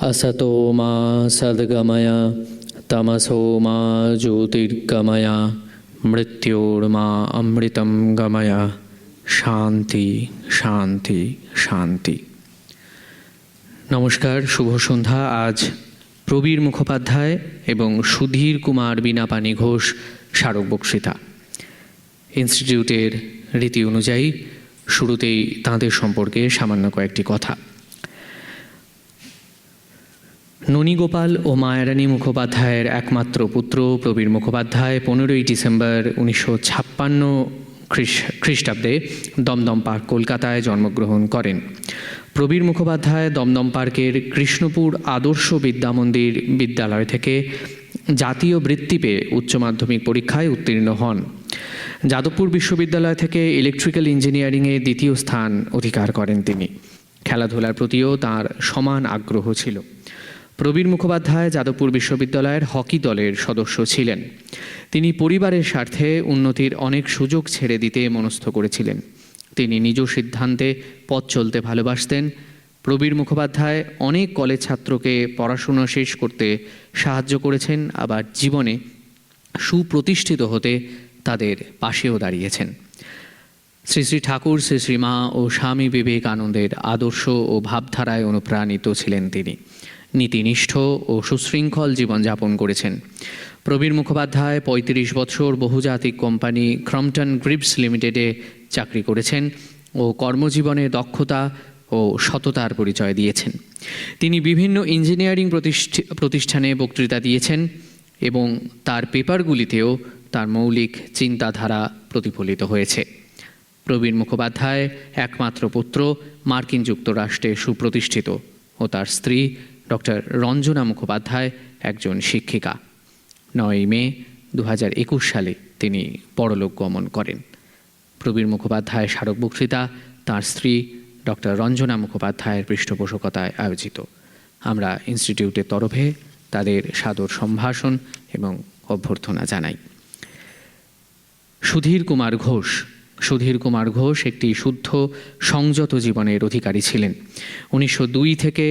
असतो मा सद्गमय तमसो मा ज्योतिर्गमय मृत्योर्मा अमृतं गमय শান্তি শান্তি শান্তি। নমস্কার, শুভ সন্ধ্যা। আজ প্রবীর মুখোপাধ্যায় এবং সুধীর কুমার বীণাপাণি ঘোষ স্মারক বক্তৃতা। ইনস্টিটিউটের রীতি অনুযায়ী শুরুতেই তাঁদের সম্পর্কে সামান্য কয়েকটি কথা। ননীগোপাল ও মায়ারানী মুখোপাধ্যায়ের একমাত্র পুত্র প্রবীর মুখোপাধ্যায় 15ই ডিসেম্বর 1956 খ্রিস্টাব্দে দমদম পার্ক, কলকাতায় জন্মগ্রহণ করেন। প্রবীর মুখোপাধ্যায় দমদম পার্কের কৃষ্ণপুর আদর্শ বিদ্যামন্দির বিদ্যালয় থেকে জাতীয় বৃত্তি পেয়ে উচ্চ মাধ্যমিক পরীক্ষায় উত্তীর্ণ হন। যাদবপুর বিশ্ববিদ্যালয় থেকে ইলেকট্রিক্যাল ইঞ্জিনিয়ারিংয়ে দ্বিতীয় স্থান অধিকার করেন তিনি। খেলাধুলার প্রতিও তাঁর সমান আগ্রহ ছিল। প্রবীর মুখোপাধ্যায় যাদবপুর বিশ্ববিদ্যালয়ের হকি দলের সদস্য ছিলেন। তিনি পরিবারের স্বার্থে উন্নতির অনেক সুযোগ ছেড়ে দিতে মনস্থ করেছিলেন। তিনি নিজ সিদ্ধান্তে পথ চলতে ভালোবাসতেন। প্রবীর মুখোপাধ্যায় অনেক কলেজ ছাত্রকে পড়াশুনো শেষ করতে সাহায্য করেছেন, আবার জীবনে সুপ্রতিষ্ঠিত হতে তাদের পাশেও দাঁড়িয়েছেন। শ্রী শ্রী ঠাকুর, শ্রী শ্রী মা ও স্বামী বিবেকানন্দের আদর্শ ও ভাবধারায় অনুপ্রাণিত ছিলেন তিনি। নীতিনিষ্ঠ ও সুশৃঙ্খল জীবনযাপন করেছেন। প্রবীর মুখোপাধ্যায় 35 বছর বহুজাতিক কোম্পানি ক্রম্পটন গ্রিপস লিমিটেডে চাকরি করেছেন ও কর্মজীবনে দক্ষতা ও সততার পরিচয় দিয়েছেন। তিনি বিভিন্ন ইঞ্জিনিয়ারিং প্রতিষ্ঠানে বক্তৃতা দিয়েছেন এবং তার পেপারগুলিতেও তার মৌলিক চিন্তাধারা প্রতিফলিত হয়েছে। প্রবীর মুখোপাধ্যায় একমাত্র পুত্র, মার্কিন যুক্তরাষ্ট্রে সুপ্রতিষ্ঠিত, ও তার স্ত্রী ডক্টর রঞ্জনা মুখোপাধ্যায় একজন শিক্ষিকা। 9 মে 2021 সালে তিনি পরলোক গমন করেন। প্রবীর মুখোপাধ্যায় স্মারক বক্তৃতা তাঁর স্ত্রী ডক্টর রঞ্জনা মুখোপাধ্যায়ের পৃষ্ঠপোষকতায় আয়োজিত। আমরা ইনস্টিটিউটের তরফে তাদের সাদর সম্ভাষণ এবং অভ্যর্থনা জানাই। সুধীর কুমার ঘোষ। সুধীর কুমার ঘোষ একটি শুদ্ধ সংযত জীবনের অধিকারী ছিলেন। 1902 থেকে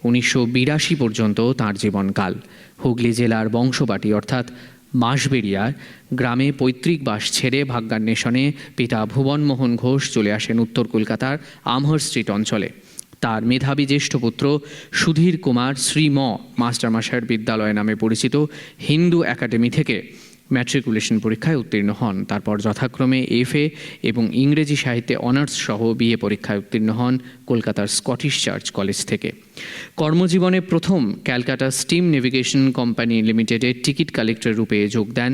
1982 পর্যন্ত তাঁর জীবনকাল হুগলি জেলার বংশবাটি অর্থাৎ বাঁশবেড়িয়ার গ্রামে পৈতৃক বাস ছেড়ে ভাগ্যান্বেষণে পিতা ভুবনমোহন ঘোষ চলে আসেন উত্তর কলকাতার আমহার স্ট্রিট অঞ্চলে। তার মেধাবী জ্যেষ্ঠ পুত্র সুধীর কুমার শ্রীম মাস্টারমশায়ের বিদ্যালয় নামে পরিচিত হিন্দু একাডেমি থেকে ম্যাট্রিকুলেশন পরীক্ষায় উত্তীর্ণ হন। তারপর যথাক্রমে FA এবং ইংরেজি সাহিত্যে অনার্স সহ BA পরীক্ষায় উত্তীর্ণ হন কলকাতার স্কটিশ চার্চ কলেজ থেকে। কর্মজীবনে প্রথম ক্যালকাটা স্টিম নেভিগেশন কোম্পানি লিমিটেডের টিকিট কালেক্টর রূপে যোগ দেন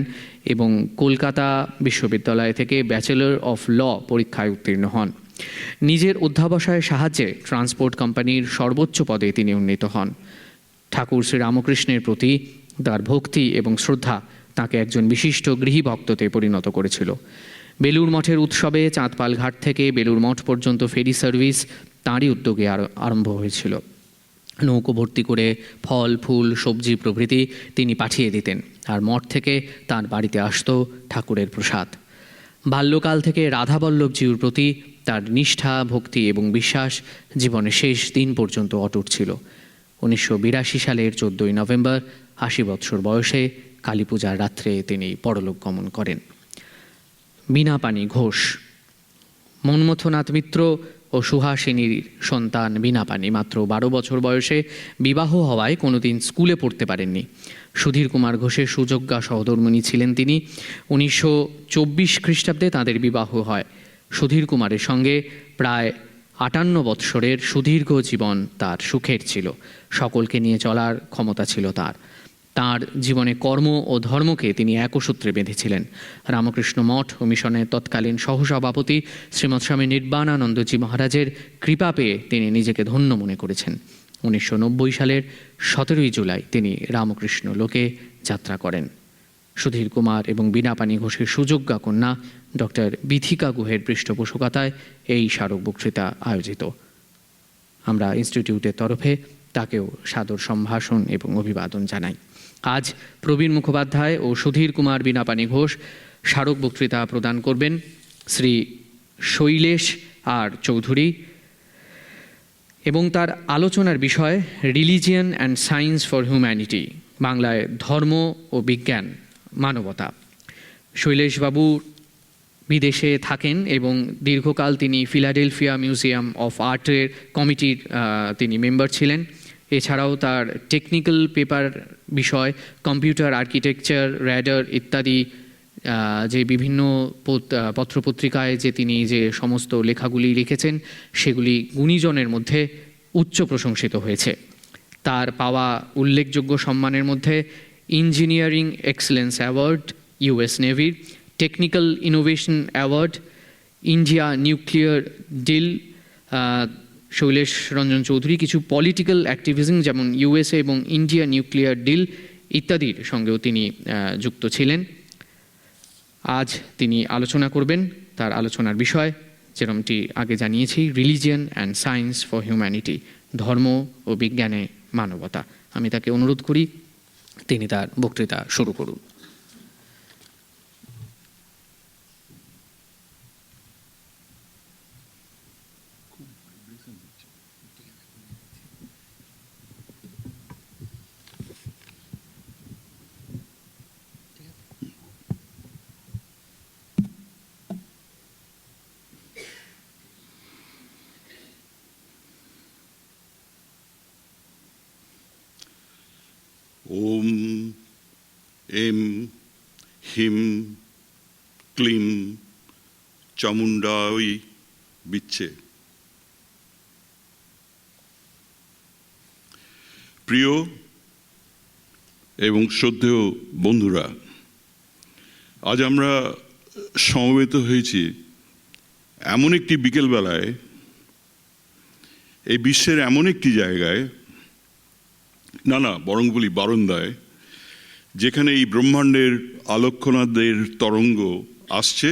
এবং কলকাতা বিশ্ববিদ্যালয় থেকে ব্যাচেলর অফ ল পরীক্ষায় উত্তীর্ণ হন। নিজের অধ্যাবসায়ের সাহায্যে ট্রান্সপোর্ট কোম্পানির সর্বোচ্চ পদে তিনি উন্নীত হন। ঠাকুর শ্রী রামকৃষ্ণের প্রতি তার ভক্তি এবং শ্রদ্ধা তাকে একজন বিশিষ্ট গৃহীভক্ততে পরিণত করেছিল। বেলুড় মঠের উৎসবে চাঁদপাল ঘাট থেকে বেলুড় মঠ পর্যন্ত ফেরি সার্ভিস তাঁরই উদ্যোগে আরম্ভ হয়েছিল। নৌকো ভর্তি করে ফল, ফুল, সবজি প্রভৃতি তিনি পাঠিয়ে দিতেন, আর মঠ থেকে তার বাড়িতে আসত ঠাকুরের প্রসাদ। বাল্যকাল থেকে রাধাবল্লভজির প্রতি তার নিষ্ঠা, ভক্তি এবং বিশ্বাস জীবনের শেষ দিন পর্যন্ত অটুট ছিল। 1982 সালের 14ই নভেম্বর 80 বৎসর বয়সে কালী পূজার রাত্রে তিনি পরলোক গমন করেন। বীণাপাণি ঘোষ। মন্মথনাথ মিত্র ও সুহাসিনীর সন্তান বীণাপাণি মাত্র 12 বছর বয়সে বিবাহ হওয়ায় কোনোদিন স্কুলে পড়তে পারেননি। সুধীর কুমার ঘোষের সুযোগ্যা সহধর্মিণী ছিলেন তিনি। 1924 খ্রিস্টাব্দে তাঁদের বিবাহ হয়। সুধীর কুমারের সঙ্গে প্রায় 58 বৎসরের সুদীর্ঘ জীবন তার সুখের ছিল। সকলকে নিয়ে চলার ক্ষমতা ছিল তার। তাঁর জীবনে কর্ম ও ধর্মকে তিনি একসূত্রে বেঁধেছিলেন। রামকৃষ্ণ মঠ ও মিশনের তৎকালীন সহসভাপতি শ্রীমৎ স্বামী নির্বাণানন্দজি মহারাজের কৃপা পেয়ে তিনি নিজেকে ধন্য মনে করেছেন। 1990 সালের 17ই জুলাই তিনি রামকৃষ্ণ লোকে যাত্রা করেন। সুধীর কুমার এবং বীণাপাণি ঘোষের সুযোগ্যা কন্যা ডক্টর বিথিকা গুহের পৃষ্ঠপোষকতায় এই স্মারক বক্তৃতা আয়োজিত। আমরা ইনস্টিটিউটের তরফে তাকেও সাদর সম্ভাষণ এবং অভিবাদন জানাই। আজ প্রবীর মুখোপাধ্যায় ও সুধীর কুমার বীণাপাণি ঘোষ স্মারক বক্তৃতা প্রদান করবেন শ্রী শৈলেশ আর চৌধুরী। এবং তার আলোচনার বিষয় religion and science for humanity, বাংলায় ধর্ম ও বিজ্ঞান মানবতা। শৈলেশবাবু বিদেশে থাকেন এবং দীর্ঘকাল তিনি ফিলাডেলফিয়া মিউজিয়াম অফ আর্টের কমিটির তিনি মেম্বার ছিলেন। এছাড়াও তার টেকনিক্যাল পেপার বিষয়, কম্পিউটার আর্কিটেকচার, র্যাডার ইত্যাদি যে বিভিন্ন পত্রপত্রিকায় যে তিনি যে সমস্ত লেখাগুলি লিখেছেন সেগুলি গুণীজনের মধ্যে উচ্চ প্রশংসিত হয়েছে। তার পাওয়া উল্লেখযোগ্য সম্মানের মধ্যে ইঞ্জিনিয়ারিং এক্সেলেন্স অ্যাওয়ার্ড ইউএস নেভির, technical innovation award, India nuclear deal, Shailesh Ranjan Chowdhury কিছু পলিটিক্যাল অ্যাক্টিভিজম যেমন ইউএসএ এবং ইন্ডিয়া নিউক্লিয়ার ডিল ইত্যাদির সঙ্গেও তিনি যুক্ত ছিলেন। আজ তিনি আলোচনা করবেন। তার আলোচনার বিষয় যেরকমটি আগে জানিয়েছি, religion and science for humanity, ধর্ম ও বিজ্ঞানে মানবতা। আমি তাকে অনুরোধ করি তিনি তার বক্তৃতা শুরু করুন। ওম এম হিম ক্লিম চামুণ্ডাই বিচ্ছে। প্রিয় এবং শ্রদ্ধেয় বন্ধুরা, আজ আমরা সমবেত হয়েছি এমন একটি বিকেলবেলায়, এই বিশ্বের এমন একটি জায়গায়, বরং বলি বারান্দায়, যেখানে এই ব্রহ্মাণ্ডের আলোকনাদের তরঙ্গ আসছে,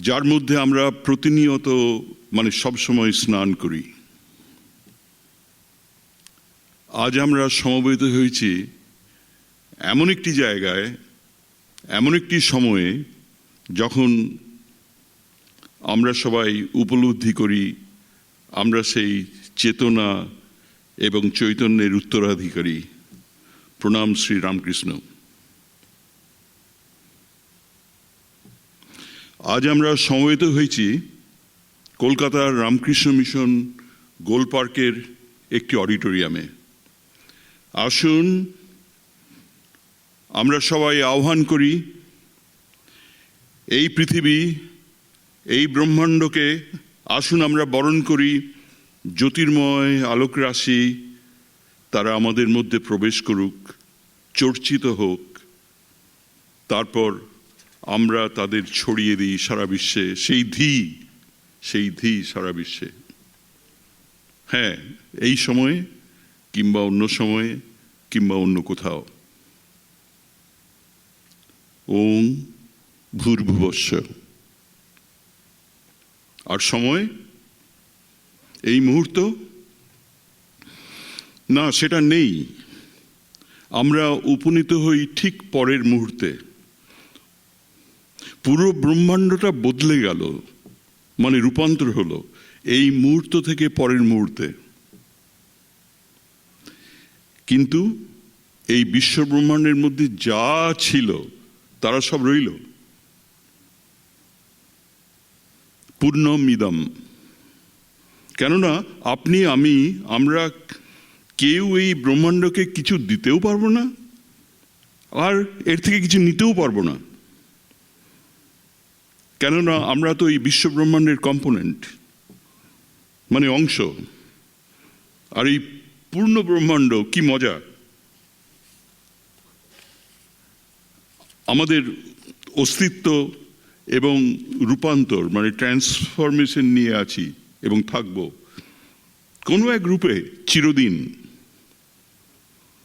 যার মধ্যে আমরা প্রতিনিয়ত সবসময় স্নান করি। আজ আমরা সমবেত হয়েছি এমন একটি জায়গায়, এমন একটি সময়ে, যখন আমরা সবাই উপলব্ধি করি আমরা সেই চেতনা এবং চৈতন্যের উত্তরাধিকারী। প্রণাম শ্রী রামকৃষ্ণ। আজ আমরা সমবেত হয়েছি কলকাতার রামকৃষ্ণ মিশন গোল পার্কের একটি অডিটোরিয়ামে। আসুন আমরা সবাই আহ্বান করি, এই পৃথিবী, এই ব্রহ্মাণ্ডকে আসুন আমরা বরণ করি। জ্যোতির্ময় আলোক রাশি তারা আমাদের মধ্যে প্রবেশ করুক, চর্চিত হোক, তারপর আমরা তাদের ছড়িয়ে দিই সারা বিশ্বে, সেই ধী সারা বিশ্বে। হ্যাঁ, এই সময়ে কিংবা অন্য সময়ে কিংবা অন্য কোথাও। ওম ভূর্ভুবস্য। আর সময় এই মুহূর্ত না, সেটা নেই। আমরা উপনীত হই ঠিক পরের মুহূর্তে। পুরো ব্রহ্মাণ্ডটা বদলে গেল, রূপান্তর হলো এই মুহূর্ত থেকে পরের মুহূর্তে। কিন্তু এই বিশ্ব ব্রহ্মাণ্ডের মধ্যে যা ছিল তারা সব রইল। পূর্ণমিদম। কেননা আপনি, আমরা কেউ এই ব্রহ্মাণ্ডকে কিছু দিতেও পারবো না, আর এর থেকে কিছু নিতেও পারবো না। কেননা আমরা তো এই বিশ্ব ব্রহ্মাণ্ডের কম্পোনেন্ট, অংশ। আর এই পূর্ণ ব্রহ্মাণ্ড কি মজা! আমাদের অস্তিত্ব এবং রূপান্তর ট্রান্সফরমেশন নিয়ে আছি এবং থাকব কোনো এক রূপে চিরদিন।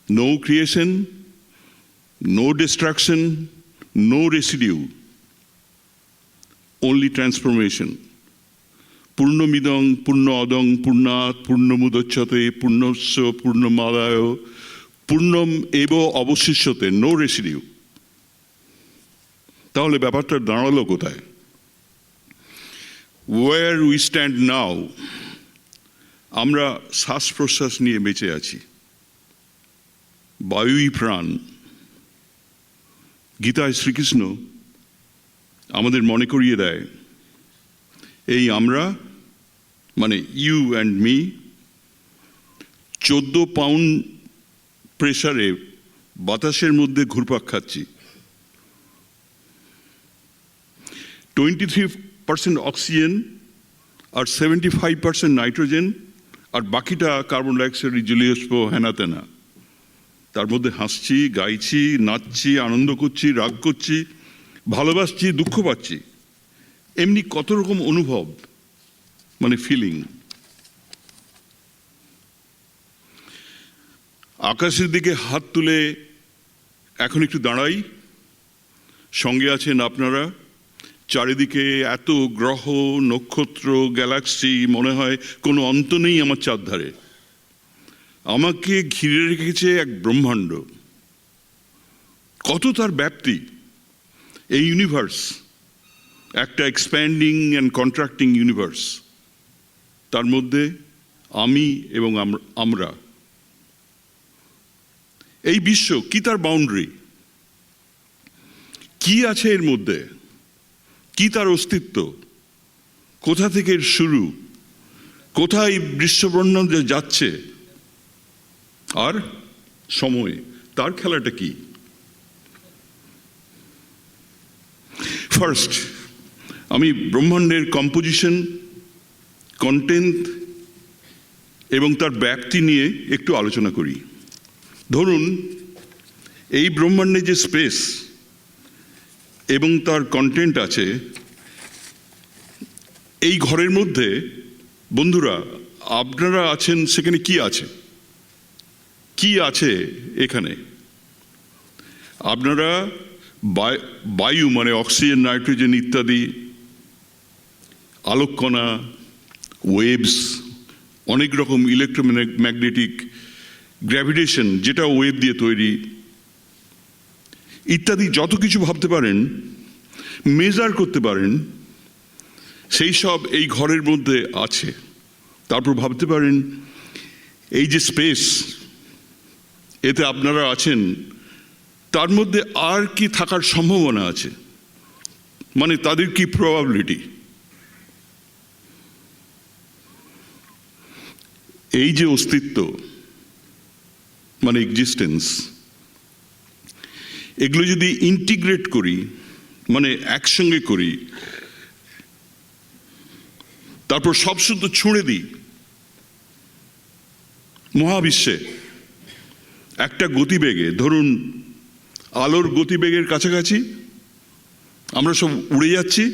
No creation, no destruction, no residue, only transformation. পূর্ণমিদং পূর্ণ অদং পূর্ণাৎ পূর্ণমুদচ্যতে পূর্ণস্য পূর্ণমাদায় পূর্ণম এব অবশিষ্যতে, নো রেসিডিউ। তাহলে ব্যাপারটা দাঁড়ালো কোথায়? Where we stand now আমরা শ্বাস প্রশ্বাস নিয়ে বেঁচে আছি, বায়ুই প্রাণ। গীতায় শ্রীকৃষ্ণ আমাদের মনে করিয়ে দেয়, এই আমরা মানে ইউ অ্যান্ড মি 14 পাউন্ড প্রেসারে বাতাসের মধ্যে ঘুরপাক খাচ্ছি। 23% অক্সিজেন আর 75% নাইট্রোজেন, আর বাকিটা কার্বন ডাইঅক্সাইড, জলীয়স্প, হেনা তেনা। তার মধ্যে হাসছি, গাইছি, নাচছি, আনন্দ করছি, রাগ করছি, ভালোবাসছি, দুঃখ পাচ্ছি। এমনি কত রকম অনুভব, মানে ফিলিং। আকাশের দিকে হাত তুলে এখন একটু দাঁড়াই, সঙ্গে আছেন আপনারা। চারিদিকে এত গ্রহ, নক্ষত্র, গ্যালাক্সি, মনে হয় কোনো অন্ত নেই আমার চারধারে। আমাকে ঘিরে রেখেছে এক ব্রহ্মাণ্ড, কত তার ব্যাপ্তি। এই ইউনিভার্স একটা এক্সপ্যান্ডিং অ্যান্ড কন্ট্রাক্টিং ইউনিভার্স। তার মধ্যে আমি এবং আমরা। এই বিশ্ব কি তার বাউন্ডারি, কি আছে এর মধ্যে, কি তার অস্তিত্ব, কোথা থেকে এর শুরু, কোথায় বিশ্বব্রহ্মাণ্ড যাচ্ছে, আর সময় তার খেলাটা কি? ফার্স্ট, আমি ব্রহ্মাণ্ডের কম্পোজিশন, কন্টেন্ট এবং তার ব্যাপ্তি নিয়ে একটু আলোচনা করি। ধরুন, এই ব্রহ্মাণ্ডে যে স্পেস এবং তার কন্টেন্ট আছে, এই ঘরের মধ্যে বন্ধুরা আপনারা আছেন, সেখানে কি আছে? কি আছে এখানে? আপনারা বায়ু মানে অক্সিজেন, নাইট্রোজেন ইত্যাদি, আলোককণা, ওয়েভস, অনেক রকম ইলেকট্রোম্যাগনেটিক, গ্র্যাভিটেশন যেটা ওয়েভ দিয়ে তৈরি, ইত্যাদি যত কিছু ভাবতে পারেন, মেজার করতে পারেন, সেই সব এই ঘরের মধ্যে আছে। তারপর ভাবতে পারেন এই যে স্পেস, এতে আপনারা আছেন, তার মধ্যে আর কি থাকার সম্ভাবনা আছে, মানে তাদের কি প্রবাবিলিটি। এই যে অস্তিত্ব মানে এক্সিস্টেন্স, এগুলো যদি ইন্টিগ্রেট করি, মানে একসঙ্গে করি, তারপর সব শুধু ছুঁড়ে দিই মহাবিশ্বে একটা গতিবেগে, ধরুন আলোর গতিবেগের কাছাকাছি আমরা সব উড়ে যাচ্ছি,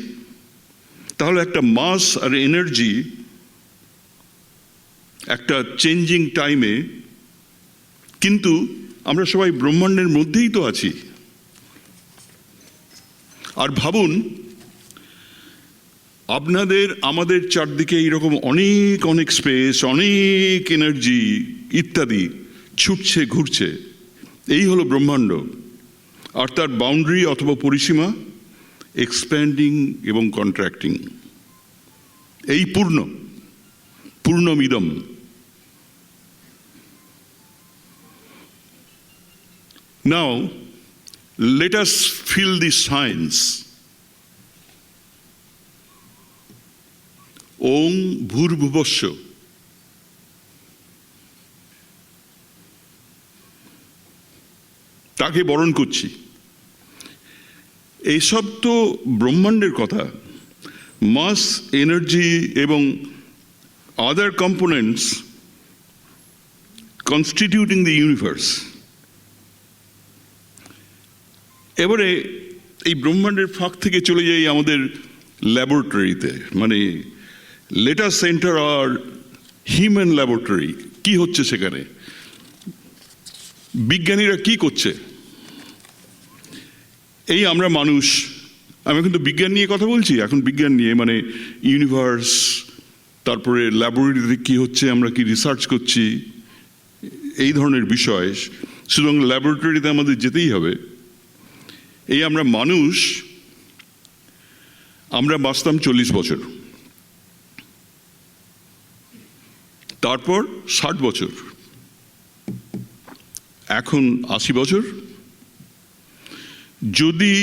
তাহলে একটা মাস আর এনার্জি একটা চেঞ্জিং টাইমে, কিন্তু আমরা সবাই ব্রহ্মাণ্ডের মধ্যেই তো আছি। আর ভাবুন, আপনাদের আমাদের চারদিকে এইরকম অনেক অনেক স্পেস, অনেক এনার্জি ইত্যাদি ছুটছে, ঘুরছে। এই হলো ব্রহ্মাণ্ড, আর তার বাউন্ডারি অথবা পরিসীমা এক্সপ্যান্ডিং এবং কন্ট্রাক্টিং। এই পূর্ণমিদম। Now, let us feel the science. ওং ভূর্ভুবস্য। তাকে বরণ করছি। এইসব তো ব্রহ্মাণ্ডের কথা। মাস, এনার্জি এবং আদার কম্পোনেন্টস কনস্টিটিউটিং দ্য ইউনিভার্স। এবারে এই ব্রহ্মাণ্ডের ফাঁক থেকে চলে যাই আমাদের ল্যাবরেটরিতে, মানে লেট আস সেন্টার আর হিউম্যান ল্যাবরেটরি। কি হচ্ছে সেখানে? বিজ্ঞানীরা কি করছে? এই আমরা মানুষ, আমি কিন্তু বিজ্ঞান নিয়ে কথা বলছি, এখন বিজ্ঞান নিয়ে মানে ইউনিভার্স, তারপরে ল্যাবরেটরিতে কি হচ্ছে, আমরা কি রিসার্চ করছি, এই ধরনের বিষয়। সুতরাং ল্যাবরেটরিতে আমাদের যেতেই হবে। এই আমরা মানুষ, আমরা বাঁচতাম 40 বছর, তারপর 60 বছর, এখন 80 বছর। যদি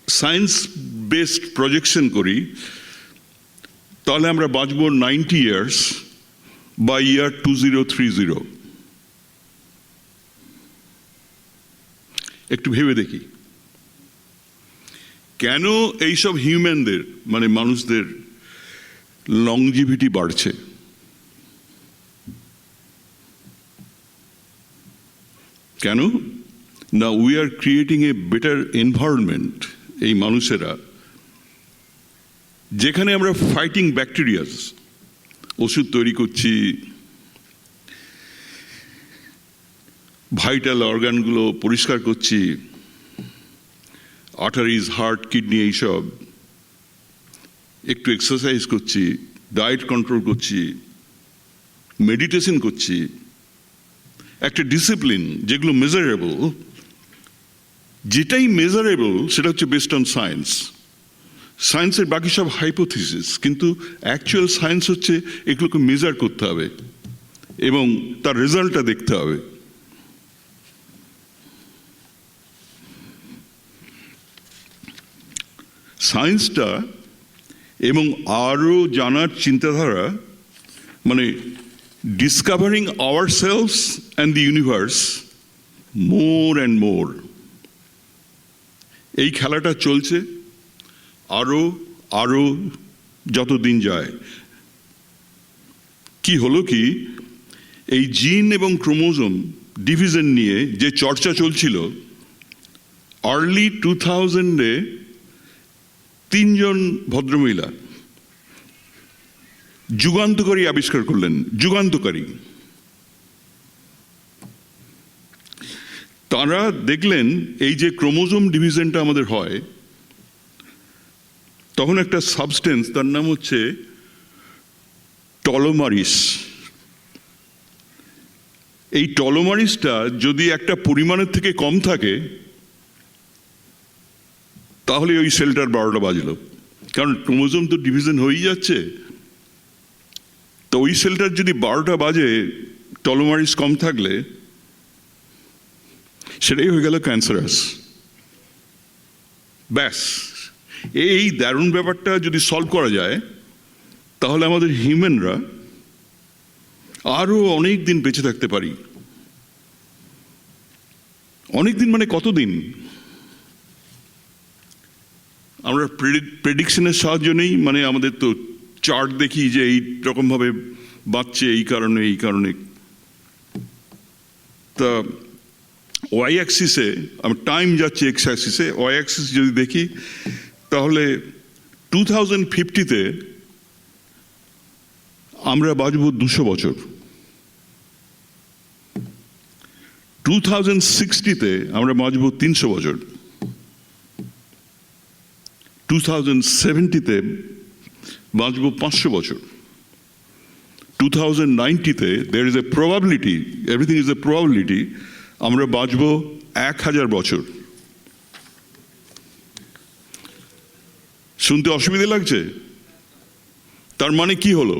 সায়েন্স বেসড প্রজেকশন করি তাহলে আমরা বাঁচব 90 ইয়ার্স বাই ইয়ার 2030। একটু ভেবে দেখি কেন এইসব হিউম্যানদের মানে মানুষদের লংজিভিটি বাড়ছে। কেন না, we are creating a better environment, এই মানুষেরা, যেখানে আমরা ফাইটিং ব্যাকটেরিয়াস ওষুধ তৈরি করছি, ভাইটাল অর্গানগুলো পরিষ্কার করছি, আর্টারিজ, হার্ট, কিডনি, এইসব, একটু এক্সারসাইজ করছি, ডায়েট কন্ট্রোল করছি, মেডিটেশন করছি, একটা ডিসিপ্লিন যেগুলো মেজারেবল। যেটাই মেজারেবল সেটা হচ্ছে বেসড অন সায়েন্স। সায়েন্সের বাকি সব হাইপোথিসিস, কিন্তু অ্যাকচুয়াল সায়েন্স হচ্ছে এগুলোকে মেজার করতে হবে এবং তার রেজাল্টটা দেখতে হবে। সায়েন্সটা এবং আরও জানার চিন্তাধারা মানে discovering ourselves and the universe more and more, এই খেলাটা চলছে আরও আরও যত দিন যায়। কি হলো কি, এই জিন এবং ক্রোমোজোম ডিভিশন নিয়ে যে চর্চা চলছিল, আর্লি 2000-এ 3 জন ভদ্রমহিলা যুগান্তকারী আবিষ্কার করলেন। যুগান্তকারী। তারা দেখলেন এই যে ক্রোমোজোম ডিভিশনটা আমাদের হয়, তখন একটা সাবস্টেন্স, তার নাম হচ্ছে টলোমারিস। এই টলোমারিসটা যদি একটা পরিমাণের থেকে কম থাকে তাহলে ওই সেলটার 12টা বাজলো, কারণ ক্রোমোজোম তো ডিভিশন হয়েই যাচ্ছে। তো ওই সেলটার যদি 12টা বাজে টলোমারিস কম থাকলে, সেটাই হয়ে গেল ক্যান্সারাস। ব্যাস, এই দারুণ ব্যাপারটা যদি সলভ করা যায় তাহলে আমাদের হিউম্যানরা আরো অনেক দিন বেঁচে থাকতে পারি। অনেক দিন মানে কতদিন? আমরা প্রেডিকশনের সাহায্য নেই, মানে আমাদের তো চার্ট দেখি যে এই রকম ভাবে বাঁচছে এই কারণে এই কারণে। তা ওয়াই অ্যাক্সিসে আমার টাইম যাচ্ছে, এক্স অ্যাক্সিসে ওয়াই অ্যাক্সিস যদি দেখি তাহলে 2050-তে আমরা বাঁচব 200 বছর, 2060-তে আমরা বাঁচব 300 বছর, 2070-তে বাঁচব 500 বছর, 2090-তে there is a probability, everything is a probability, আমরা বাঁচব 1000 বছর। শুনতে অসুবিধা লাগছে? তার মানে কি হলো?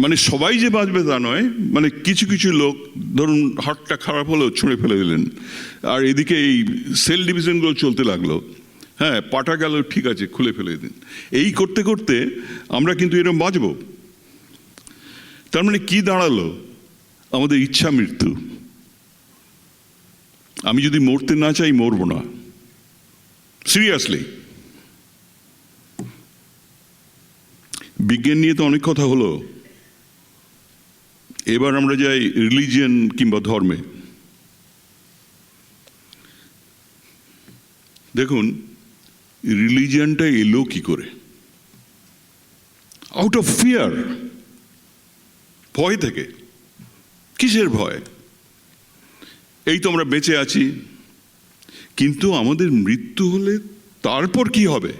মানে সবাই যে বাঁচবে তা নয়, মানে কিছু কিছু লোক ধরুন হার্টটা খারাপ হলো ছুঁড়ে ফেলে দিলেন, আর এদিকে এই সেল ডিভিশনগুলো চলতে লাগলো, হ্যাঁ পাটা গেল ঠিক আছে খুলে ফেলে দিন, এই করতে করতে আমরা কিন্তু এরকম বাঁচব। তার মানে কি দাঁড়ালো? আমাদের ইচ্ছা মৃত্যু। আমি যদি মরতে না চাই মরবো না, সিরিয়াসলি। বিজ্ঞান নিয়ে তো অনেক কথা হলো, এবার আমরা যাই রিলিজিয়ন কিংবা ধর্মে। দেখুন রিলিজিয়নটা এলো কি করে? আউট অফ ফিয়ার, ভয় থেকে। কিসের ভয়? এই তো আমরা বেঁচে আছি, কিন্তু আমাদের মৃত্যু হলে তারপর কি হবে?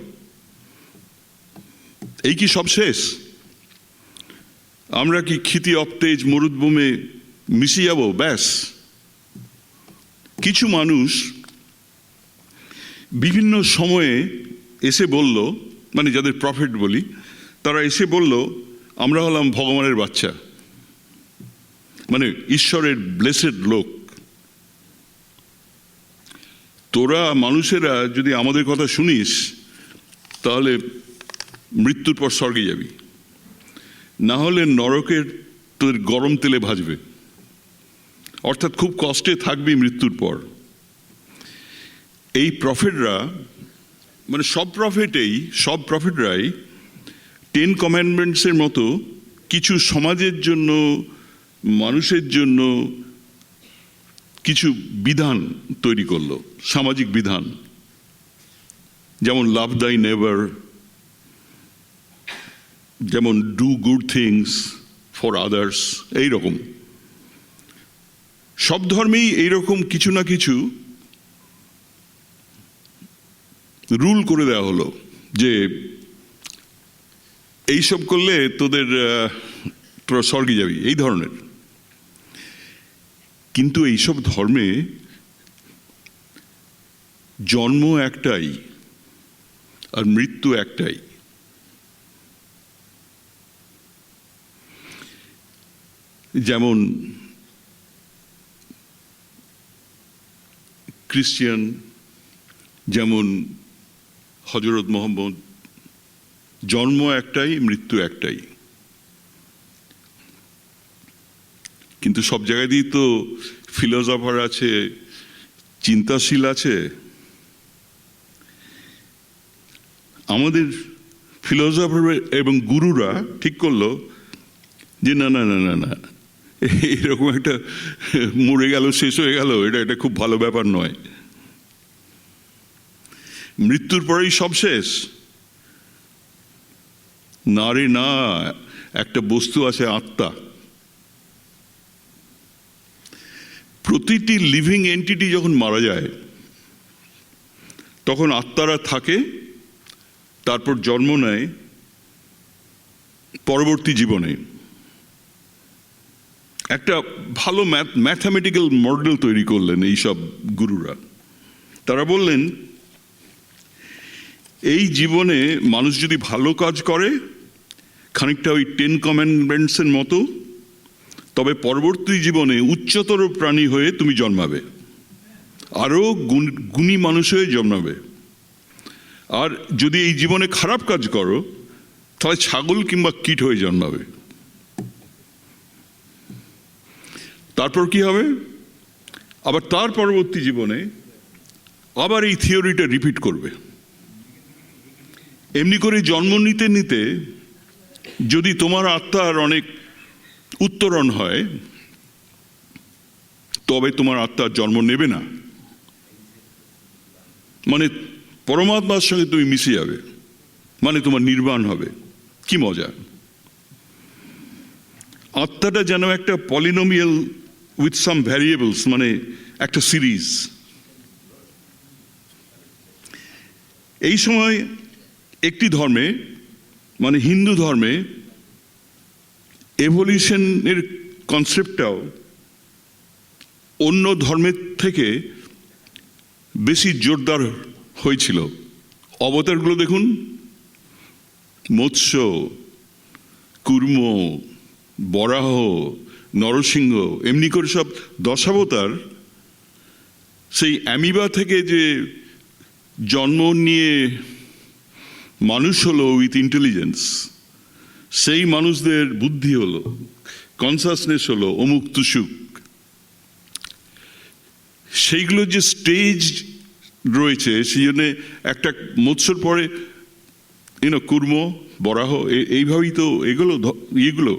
এই কি সব শেষ? আমরা কি ক্ষিতি অবতেজ মরুদ্ভূমে মিশে যাব ব্যাস? কিছু মানুষ বিভিন্ন সময়ে এসে বলল, মানে যাদের প্রফেট বলি, তারা এসে বলল আমরা হলাম ভগবানের বাচ্চা, মানে ঈশ্বরের ব্লেসেড লোক। তোরা মানুষেরা যদি আমাদের কথা শুনিস তাহলে মৃত্যুর পর স্বর্গে যাবি, না হলে নরকের তোদের গরম তেলে ভাজবে, অর্থাৎ খুব কষ্টে থাকবি মৃত্যুর পর। এই প্রফেটরা, মানে সব প্রফেটরাই 10 কমান্ডমেন্টসের মতো কিছু সমাজের জন্য, মানুষের জন্য কিছু বিধান তৈরি করলো, সামাজিক বিধান, যেমন লাভ দাই নেবার, যেমন do good things for others. এইরকম সব ধর্মেই এইরকম কিছু না কিছু রুল করে দেওয়া হলো যে এইসব করলে তোরা স্বর্গে যাবি, এই ধরনের। কিন্তু এইসব ধর্মে জন্ম একটাই আর মৃত্যু একটাই। যেমন খ্রিস্টান, যেমন হযরত মুহাম্মদ, জন্ম একটাই, মৃত্যু একটাই। কিন্তু সব জায়গাতেই তো ফিলোসফার আছে, চিন্তাশীল আছে। আমাদের ফিলোসফার এবং গুরুরা ঠিক করলো যে না না না না না, এরকম একটা মরে গেল, শেষ হয়ে গেল, এটা খুব ভালো ব্যাপার নয়। মৃত্যুর পরেই সব শেষ? না রে না, একটা বস্তু আছে আত্মা। প্রতিটি লিভিং এন্টিটি যখন মারা যায় তখন আত্মারা থাকে, তারপর জন্ম নেয় পরবর্তী জীবনে। একটা ভালো ম্যাথামেটিক্যাল মডেল তৈরি করলেন এইসব গুরুরা। তারা বললেন এই জীবনে মানুষ যদি ভালো কাজ করে, খানিকটা ওই 10 কমান্ডমেন্টসের মতো, তবে পরবর্তী জীবনে উচ্চতর প্রাণী হয়ে তুমি জন্মাবে, আরো গুণী মানুষ হয়ে জন্মাবে। আর যদি এই জীবনে খারাপ কাজ করো তাহলে ছাগল কিংবা কীট হয়ে জন্মাবে। তারপর কি হবে? আবার তার পরবর্তী জীবনে আবার এই থিওরিটা রিপিট করবে। এমনি করে জন্ম নিতে নিতে যদি তোমার আত্মার অনেক উত্তরণ হয়, তবে তোমার আত্মার জন্ম নেবে না, মানে পরমাত্মার সঙ্গে তুমি মিশে যাবে, মানে তোমার নির্বাণ হবে। কি মজা! আত্মাটা যেন একটা পলিনোমিয়াল উইথ সাম ভ্যারিয়েবলস, মানে একটা সিরিজ। এই সময় একটি ধর্মে, মানে হিন্দু ধর্মে, এভলিউশনের কনসেপ্টটাও অন্য ধর্মের থেকে বেশি জোরদার হয়েছিল। অবতারগুলো দেখুন, মৎস্য, কুর্ম, বরাহ, নরসিংহ, এমনি করে সব দশাবতার সেই অ্যামিবা থেকে যে জন্ম নিয়ে মানুষ হলো উইথ ইন্টেলিজেন্স, সেই মানুষদের বুদ্ধি হলো, কনসাসনেস হলো অমুক তুসুক। সেইগুলো যে স্টেজ রয়েছে, সেই জন্যে একটা মৎস্যর পরে কুর্ম, বরাহ, এইভাবেই তো এগুলো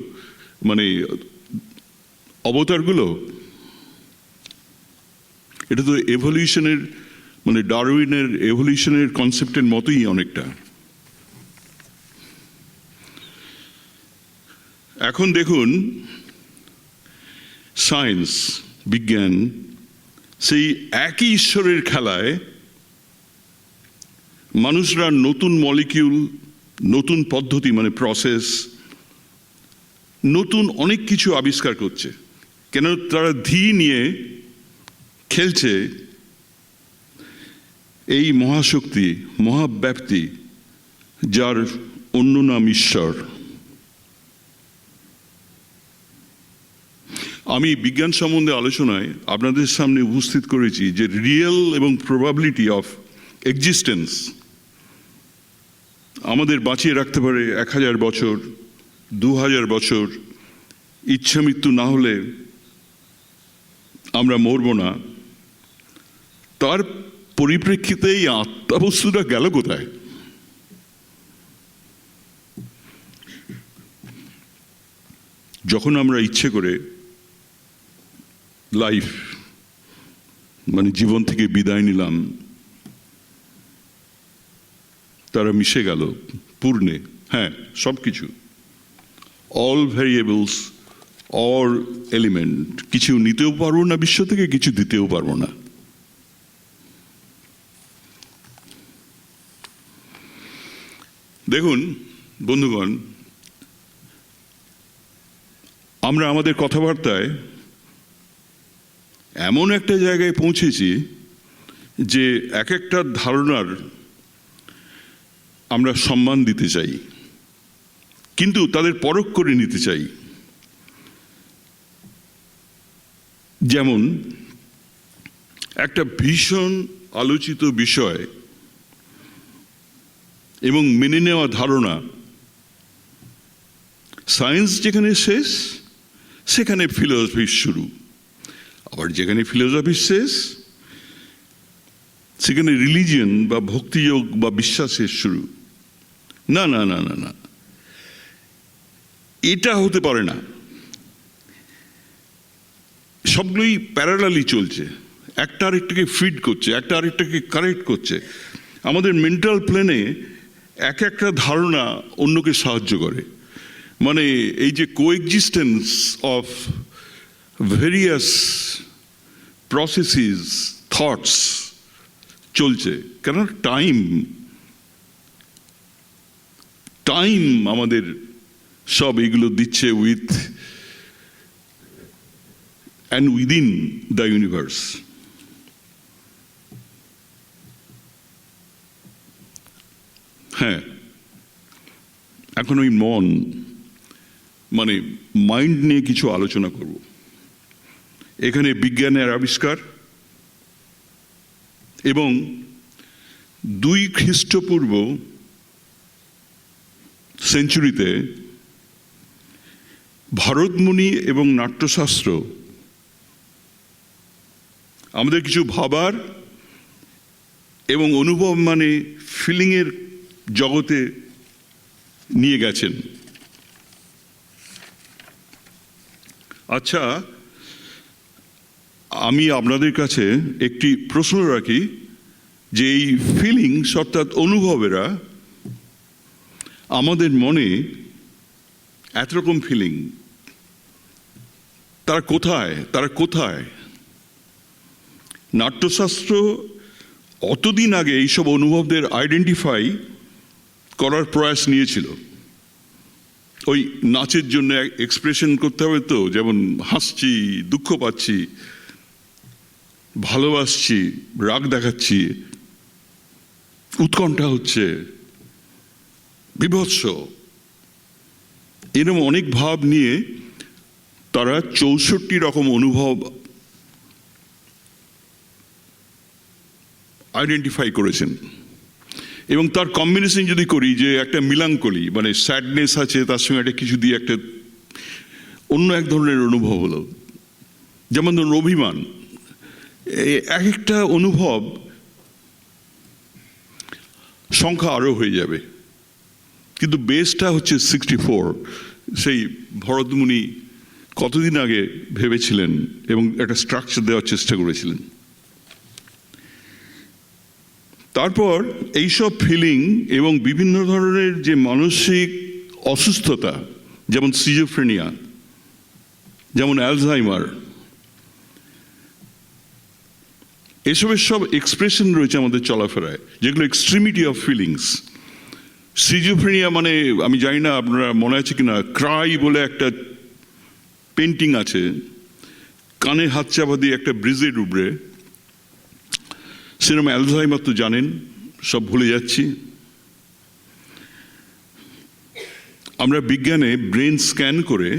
মানে অবতারগুলো। এটা তো এভলিউশনের, মানে ডারউইনের এভলিউশনের কনসেপ্টের মতোই অনেকটা। এখন দেখুন সায়েন্স, বিজ্ঞান সেই একই ঈশ্বরের খেলায় মানুষরা নতুন মলিকিউল, নতুন পদ্ধতি মানে প্রসেস, নতুন অনেক কিছু আবিষ্কার করছে। কেন? তারা ধী নিয়ে খেলছে এই মহাশক্তি, মহাব্যাপ্তি, যার অন্য নাম ঈশ্বর। আমি বিজ্ঞান সম্বন্ধে আলোচনায় আপনাদের সামনে উপস্থিত করেছি যে রিয়েল এবং প্রবাবিলিটি অফ এক্সিস্টেন্স আমাদের বাঁচিয়ে রাখতে পারে 1000 বছর, 2000 বছর, ইচ্ছা মৃত্যু না হলে আমরা মরব না। তার পরিপ্রেক্ষিতে এই আত্মাবস্তুটা গেল কোথায়? যখন আমরা ইচ্ছে করে লাইফ মানে জীবন থেকে বিদায় নিলাম, তারা মিশে গেল পূর্ণে। হ্যাঁ, সব কিছু, অল ভ্যারিয়েবলস, অল এলিমেন্ট। কিছু নিতেও পারবো না বিশ্ব থেকে, কিছু দিতেও পারবো না। দেখুন বন্ধুগণ, আমরা আমাদের কথাবার্তায় এমন একটা জায়গায় পৌঁছেছি যে এক একটা ধারণার আমরা সম্মান দিতে চাই, কিন্তু তাদের পরখ করে নিতে চাই। যেমন একটা ভীষণ আলোচিত বিষয় এবং মেনে নেওয়া ধারণা, সায়েন্স যেখানে শেষ সেখানে ফিলোসফি শুরু, আবার যেখানে ফিলোসফি শেষ সেখানে রিলিজিয়ন বা ভক্তিযোগ বা বিশ্বাসের শুরু। না না না না না, এটা হতে পারে না। সবগুলোই প্যারালালি চলছে, একটা আরেকটাকে ফিড করছে, একটা আরেকটাকে কারেক্ট করছে। আমাদের মেন্টাল প্লেনে এক একটা ধারণা অন্যকে সাহায্য করে। মানে এই যে coexistence of various processes, thoughts চলছে। কেন? টাইম আমাদের সব এগুলো দিচ্ছে with and within the universe. হ্যাঁ, এখন ওই মন মানে মাইন্ড নিয়ে কিছু আলোচনা করব। এখানে বিজ্ঞানের আবিষ্কার এবং 2 খ্রিস্টপূর্ব সেঞ্চুরিতে ভরতমুনি এবং নাট্যশাস্ত্র আমাদের কিছু ভাবার এবং অনুভব মানে ফিলিংয়ের জগতে নিয়ে গেছেন। আচ্ছা, আমি আপনাদের কাছে একটি প্রশ্ন রাখি যে এই ফিলিংস অর্থাৎ অনুভবেরা আমাদের মনে এত রকম ফিলিং, তারা কোথায়? নাট্যশাস্ত্র অতদিন আগে এইসব অনুভবদের আইডেন্টিফাই করার প্রয়াস নিয়েছিল। ওই নাচের জন্য এক্সপ্রেশন করতে হবে তো, যেমন হাসছি, দুঃখ পাচ্ছি, ভালোবাসছি, রাগ দেখাচ্ছি, উৎকণ্ঠা হচ্ছে, বিভৎস, এরকম অনেক ভাব নিয়ে তারা 64 রকম অনুভব আইডেন্টিফাই করেছেন। এবং তার কম্বিনেশন যদি করি, যে একটা মিলাঙ্কলি মানে স্যাডনেস আছে, তার সঙ্গে একটা কিছু দিয়ে একটা অন্য এক ধরনের অনুভব হলো। যেমন ধরুন অভিমান, এক একটা অনুভব সংখ্যা আরও হয়ে যাবে, কিন্তু বেসটা হচ্ছে 64। সেই ভরতমুনি কতদিন আগে ভেবেছিলেন এবং একটা স্ট্রাকচার দেওয়ার চেষ্টা করেছিলেন। তারপর এইসব ফিলিং এবং বিভিন্ন ধরনের যে মানসিক অসুস্থতা, যেমন সিজোফ্রেনিয়া, যেমন অ্যালজাইমার, এসবের সব এক্সপ্রেশন রয়েছে আমাদের চলাফেরায়, যেগুলো এক্সট্রিমিটি অফ ফিলিংস। সিজোফ্রেনিয়া মানে, আমি জানি না আপনারা মনে আছে কিনা, ক্রাই বলে একটা পেন্টিং আছে, কানে হাত চাপা দিয়ে একটা ব্রিজের উপরে। সেরকম অ্যালজাইমার তো জানেন, সব ভুলে যাচ্ছি। আমরা বিজ্ঞানে ব্রেন স্ক্যান করে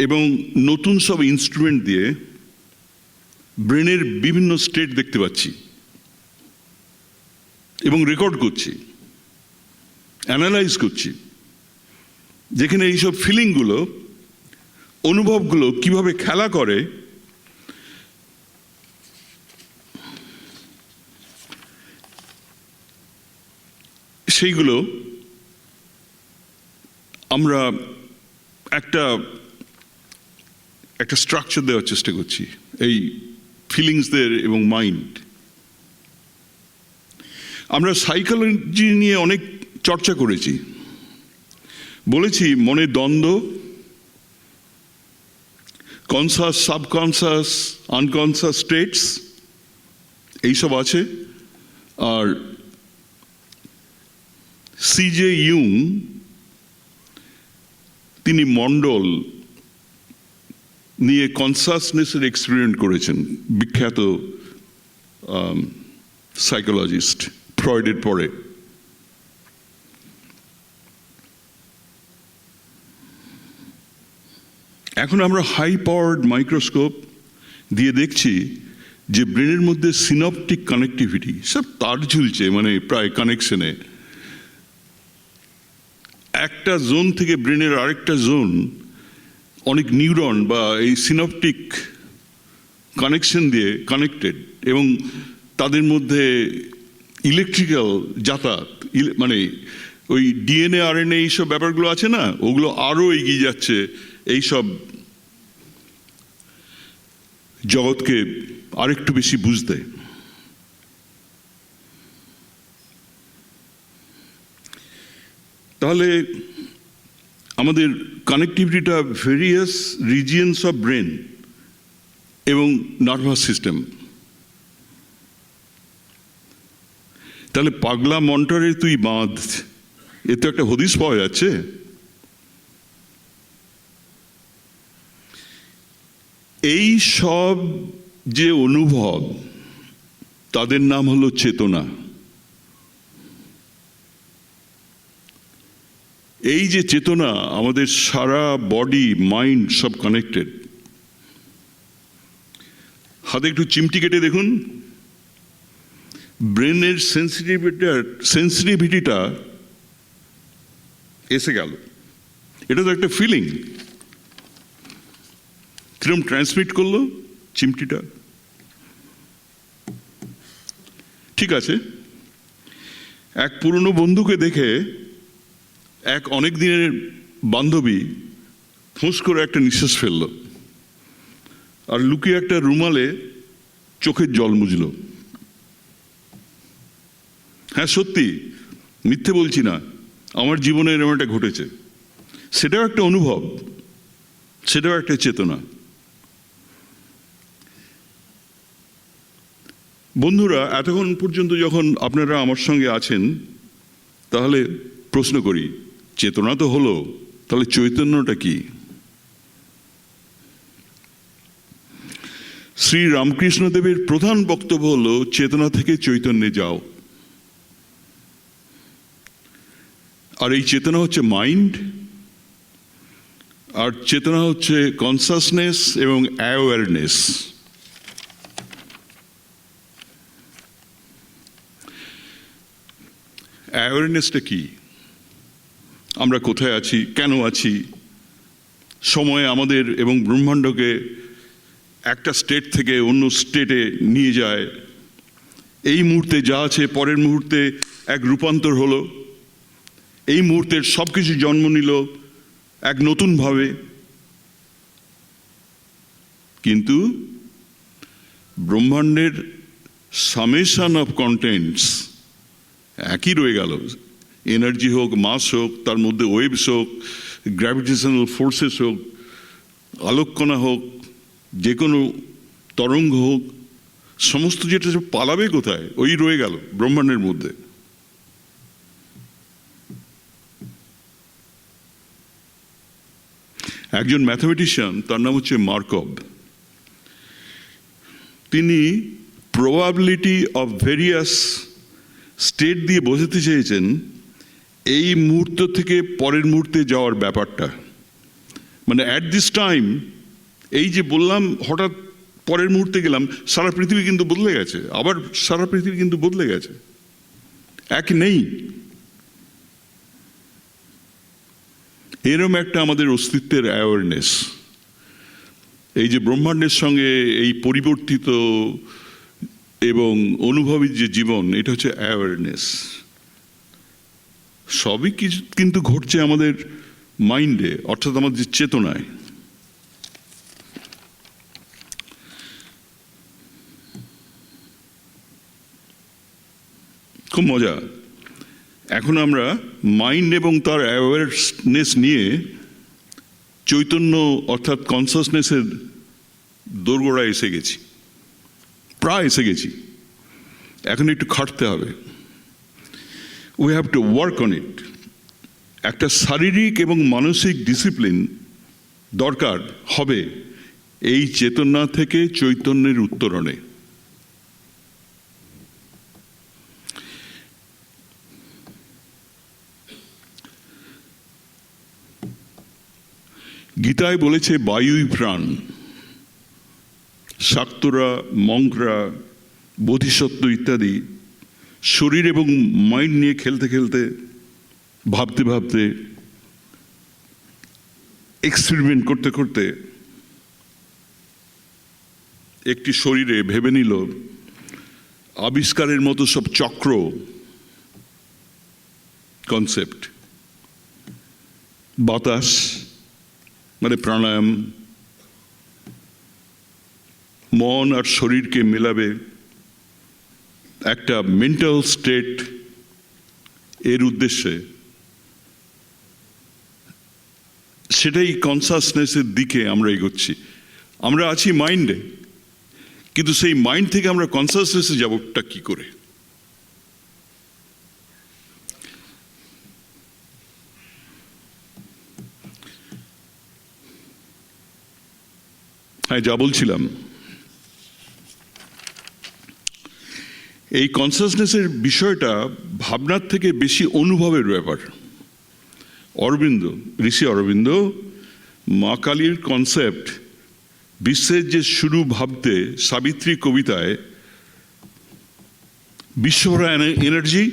এবং নতুন সব ইনস্ট্রুমেন্ট দিয়ে ব্রেনের বিভিন্ন স্টেট দেখতে পাচ্ছি এবং রেকর্ড করছি, অ্যানালাইজ করছি, যেখানে এইসব ফিলিংগুলো, অনুভবগুলো কিভাবে খেলা করে সেইগুলো আমরা একটা স্ট্রাকচার দেওয়ার চেষ্টা করছি এই ফিলিংসদের এবং মাইন্ড। আমরা সাইকোলজি নিয়ে অনেক চর্চা করেছি, বলেছি মনের দ্বন্দ্ব, কনসাস, সাবকনসাস, আনকনসাস স্টেটস এইসব আছে। আর সিজে ইয়ুং তিনি মন্ডল নিয়ে কনসাসনেসের এক্সপেরিমেন্ট করেছেন, বিখ্যাত সাইকোলজিস্ট, ফ্রয়েডের পরে। এখন আমরা হাই পাওয়ার্ড মাইক্রোস্কোপ দিয়ে দেখছি যে ব্রেনের মধ্যে সিনপটিক কানেক্টিভিটি, সব তার ঝুলছে, মানে প্রায় কানেকশনে। একটা জোন থেকে ব্রেনের আরেকটা জোন অনেক নিউরন বা এই সিনপটিক কানেকশন দিয়ে কানেক্টেড, এবং তাদের মধ্যে ইলেকট্রিক্যাল যাতায়াত, মানে ওই ডিএনএ আরএনএ এইসব ব্যাপারগুলো আছে না, ওগুলো আরও এগিয়ে যাচ্ছে এইসব জগৎকে আরেকটু বেশি বুঝতে। তাহলে আমাদের কানেক্টিভিটিটা ভেরিয়াস রিজিয়নস অফ ব্রেন এবং নার্ভাস সিস্টেম। তাহলে পাগলা মন্টারে তুই বাঁধ, এ তো একটা হদিস পাওয়া যাচ্ছে। এই সব যে অনুভব, তাদের নাম হলো চেতনা। এই যে চেতনা, আমাদের সারা বডি মাইন্ড সব কানেক্টেড। হাতে একটু চিমটি কেটে দেখুন, ব্রেনের সেন্সিটিভিটিটা এসে গেল। এটা তো একটা ফিলিং, কিরম ট্রান্সমিট করলো চিমটিটা। ঠিক আছে, এক পুরনো বন্ধুকে দেখে এক অনেক দিনের বান্ধবী ফুঁস করে একটা নিঃশ্বাস ফেলল, আর লুকিয়ে একটা রুমালে চোখের জল মুছল। হ্যাঁ সত্যি, মিথ্যে বলছি না, আমার জীবনে এরকম একটা ঘটেছে। সেটাও একটা অনুভব, সেটাও একটা চেতনা। বন্ধুরা, এতক্ষণ পর্যন্ত যখন আপনারা আমার সঙ্গে আছেন, তাহলে প্রশ্ন করি, চেতনা তো হলো, তাহলে চৈতন্যটা কি? শ্রী রামকৃষ্ণদেবের প্রধান বক্তব্য হলো, চেতনা থেকে চৈতন্যে যাও। আর এই চেতনা হচ্ছে মাইন্ড, আর চেতনা হচ্ছে কনসাসনেস এবং অ্যাওয়ারনেস। অ্যাওয়ারনেসটা কি? আমরা কোথায় আছি, কেন আছি, সময় আমাদের এবং ব্রহ্মাণ্ডকে একটা স্টেট থেকে অন্য স্টেটে নিয়ে যায়। এই মুহূর্তে যা আছে, পরের মুহূর্তে এক রূপান্তর হলো, এই মুহূর্তের সব কিছু জন্ম নিল এক নতুনভাবে। কিন্তু ব্রহ্মাণ্ডের সামেশন অফ কন্টেন্টস একই রয়ে গেল। এনার্জি হোক, মাস হোক, তার মধ্যে ওয়েভস হোক, গ্র্যাভিটেশনাল ফোর্সেস হোক, আলোককণা হোক, যে কোনো তরঙ্গ হোক, সমস্ত যেটা পালাবে কোথায়, ওই রয়ে গেল ব্রহ্মাণ্ডের মধ্যে। একজন ম্যাথমেটিশিয়ান, তার নাম হচ্ছে মার্কভ, তিনি প্রবাবিলিটি অফ ভেরিয়াস স্টেট দিয়ে বোঝাতে চেয়েছেন এই মুহূর্ত থেকে পরের মুহূর্তে যাওয়ার ব্যাপারটা। মানে অ্যাট দিস টাইম, এই যে বললাম হঠাৎ পরের মুহূর্তে গেলাম, সারা পৃথিবী কিন্তু বদলে গেছে, আবার সারা পৃথিবী কিন্তু বদলে গেছে, এক নেই। এরম একটা আমাদের অস্তিত্বের অ্যাওয়ারনেস, এই যে ব্রহ্মাণ্ডের সঙ্গে এই পরিবর্তিত এবং অনুভবী যে জীবন, এটা হচ্ছে অ্যাওয়ারনেস। সবই কিছু কিন্তু ঘটছে আমাদের মাইন্ডে, অর্থাৎ আমাদের চেতনায়। খুব মজা, এখন আমরা মাইন্ড এবং তার অ্যাওয়ারনেস নিয়ে চৈতন্য অর্থাৎ কনসাসনেসের দোরগোড়ায় এসে গেছি, প্রায় এসে গেছি। এখন একটু খাটতে হবে, we have to work on it. একটা শারীরিক এবং মানসিক ডিসিপ্লিন দরকার হবে এই চেতনা থেকে চৈতন্যের উত্তরণে। গীতায় বলেছে বায়ুই প্রাণ। শাক্তরা, মঙ্করা, বোধিসত্ত্ব ইত্যাদি শরীর এবং মাইন্ড নিয়ে খেলতে খেলতে, ভাবতে ভাবতে, এক্সপেরিমেন্ট করতে করতে একটি শরীরে ভেবে নিল আবিষ্কারের মতো সব চক্র, কনসেপ্ট। বাতাস মানে প্রাণায়াম, মন আর শরীরকে মেলাবে একটা মেন্টাল স্টেট, এর উদ্দেশ্যে সেটাই কনসাসনেসের দিকে আমরা এগোচ্ছি। আমরা আছি মাইন্ডে, কিন্তু সেই মাইন্ড থেকে আমরা কনসাসনেসে যাবোটা কি করে? হ্যাঁ, যা বলছিলাম, এই কনসাসনেসের বিষয়টা ভাবনার থেকে বেশি অনুভবের ব্যাপার। অরবিন্দ, ঋষি অরবিন্দ মা কালীর কনসেপ্ট বিশ্বের যে শুরু ভাবতে সাবিত্রী কবিতায় বিশ্বভরা এনার্জি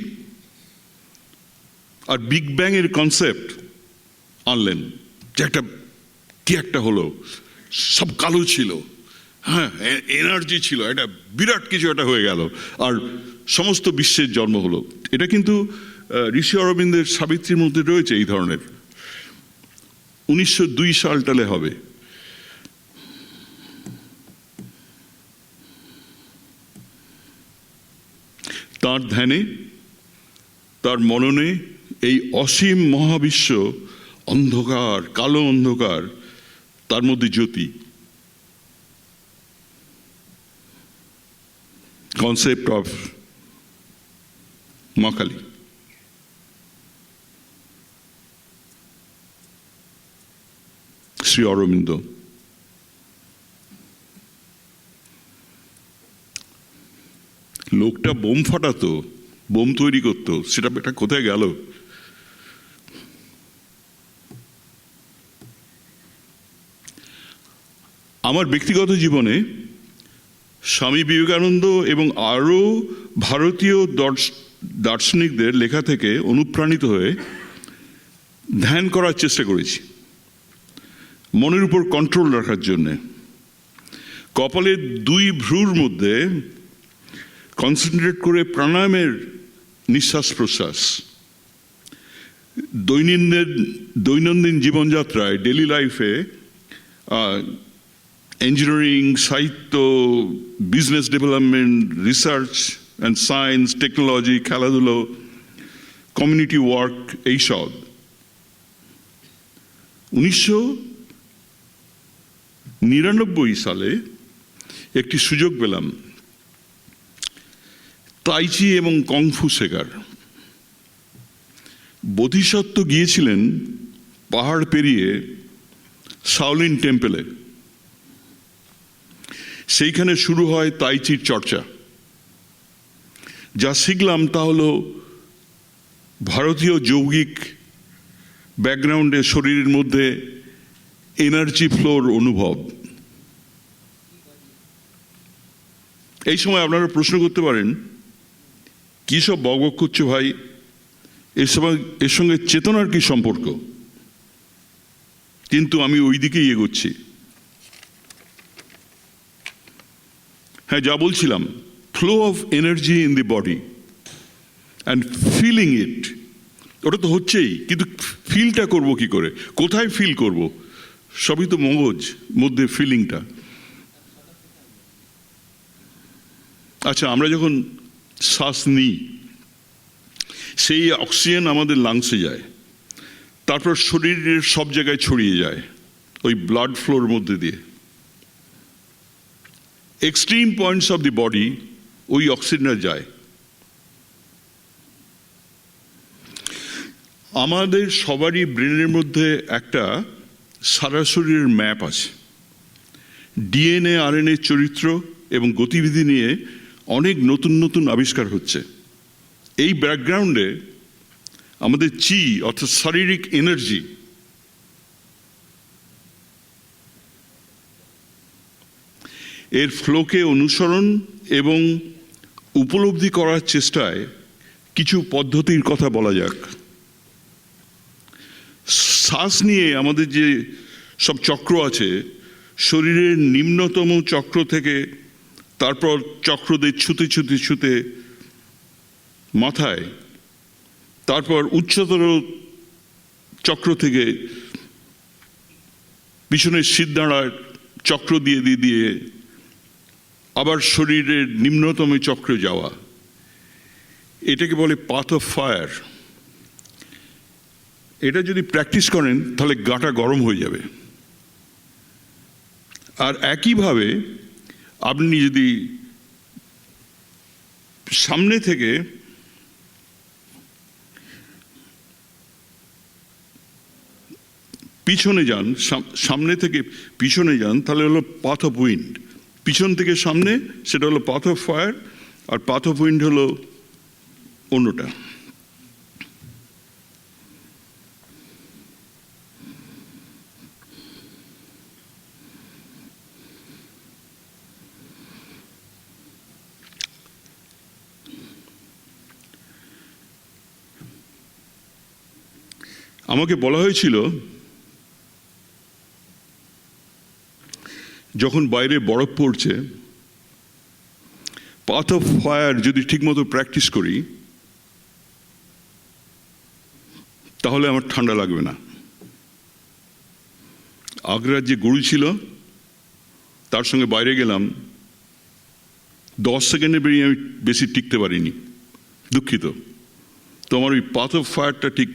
আর বিগ ব্যাং এর কনসেপ্ট আনলেন, যে একটা কি একটা হলো, সব কালো ছিল, হ্যাঁ এনার্জি ছিল, এটা বিরাট কিছু একটা হয়ে গেল, আর সমস্ত বিশ্বের জন্ম হলো। এটা কিন্তু ঋষি অরবিন্দের সাবিত্রীর মধ্যে রয়েছে এই ধরনের। 1902 সালটালে হবে। তার ধ্যানে, তার মননে এই অসীম মহাবিশ্ব, অন্ধকার, কালো অন্ধকার, তার মধ্যে জ্যোতি। কনসেপ্ট অফ মা কালী। শ্রী অরবিন্দ। লোকটা বোম ফাটাতো, বোম তৈরি করতো, সেটা এটা কোথায় গেল? আমার ব্যক্তিগত জীবনে স্বামী বিবেকানন্দ এবং আরও ভারতীয় দার্শনিকদের লেখা থেকে অনুপ্রাণিত হয়ে ধ্যান করার চেষ্টা করেছি, মনের উপর কন্ট্রোল রাখার জন্যে। কপালের 2 ভ্রুর মধ্যে কনসেন্ট্রেট করে প্রাণায়ামের নিঃশ্বাস প্রশ্বাস, দৈনন্দিন জীবনযাত্রায়, ডেলি লাইফে, ইঞ্জিনিয়ারিং, সাহিত্য, business development, research and science, technology, খেলাধুলো, কমিউনিটি ওয়ার্ক, এইসব। 1999 সালে একটি সুযোগ পেলাম তাইচি এবং কংফু শেখার। বোধিসত্ত্ব গিয়েছিলেন পাহাড় পেরিয়ে শাওলিন টেম্পলে, সেইখানে শুরু হয় তাইচির চর্চা। যা শিখলাম তা হলো ভারতীয় যৌগিক ব্যাকগ্রাউন্ডে শরীরের মধ্যে এনার্জি ফ্লোর অনুভব। এই সময় আপনারা প্রশ্ন করতে পারেন, কি সব বকবক করছো ভাই, এর সঙ্গে চেতনার কি সম্পর্ক? কিন্তু আমি ওই দিকেই এগোচ্ছি। হ্যাঁ, যা বলছিলাম, flow of energy in the body and feeling it, ওটা তো হচ্ছেই, কিন্তু ফিলটা করব কি করে, কোথায় ফিল করব? সবই তো মগজ মধ্যে ফিলিংটা। আচ্ছা, আমরা যখন শ্বাস নিই, সেই অক্সিজেন আমাদের লাংসে যায়, তারপর শরীরের সব জায়গায় ছড়িয়ে যায় ওই ব্লাড ফ্লোর মধ্যে দিয়ে। Extreme points of the body ওই অক্সিজেনটা যায়। আমাদের সবারই ব্রেনের মধ্যে একটা সারা শরীরের ম্যাপ আছে। ডিএনএ আরএনএ চরিত্র এবং গতিবিধি নিয়ে অনেক নতুন নতুন আবিষ্কার হচ্ছে। এই ব্যাকগ্রাউন্ডে আমাদের চি অর্থাৎ শারীরিক এনার্জি, এর ফ্লোকে অনুসরণ এবং উপলব্ধি করার চেষ্টায় কিছু পদ্ধতির কথা বলা যাক। শ্বাস নিয়ে আমাদের যে সব চক্র আছে, শরীরের নিম্নতম চক্র থেকে তারপর চক্রদের ছুতে ছুতে ছুতে মাথায়, তারপর উচ্চতর চক্র থেকে পিছনের শিরদাঁড়ার চক্র দিয়ে দিয়ে আবার শরীরের নিম্নতম চক্রে যাওয়া, এটাকে বলে পাথ অফ ফায়ার। এটা যদি প্র্যাকটিস করেন তাহলে গাটা গরম হয়ে যাবে। আর একইভাবে আপনি যদি সামনে থেকে পিছনে যান, সামনে থেকে পিছনে যান, তাহলে হলো পাথ অফ উইন্ড। পিছন থেকে সামনে সেটা হলো পাথ অফ ফায়ার, আর পাথ অফ উইন্ড হলো অন্যটা। আমাকে বলা হয়েছিল, যখন বাইরে বরফ পড়ছে, পাথ অফ ফায়ার যদি ঠিকমতো প্র্যাকটিস করি তাহলে আমার ঠান্ডা লাগবে না। আগ্রার যে গরু ছিল তার সঙ্গে বাইরে গেলাম, 10 সেকেন্ডে বেরিয়ে আমি বেশি টিকতে পারিনি, দুঃখিত। তো আমার ওই পাথ অফ ফায়ারটা ঠিক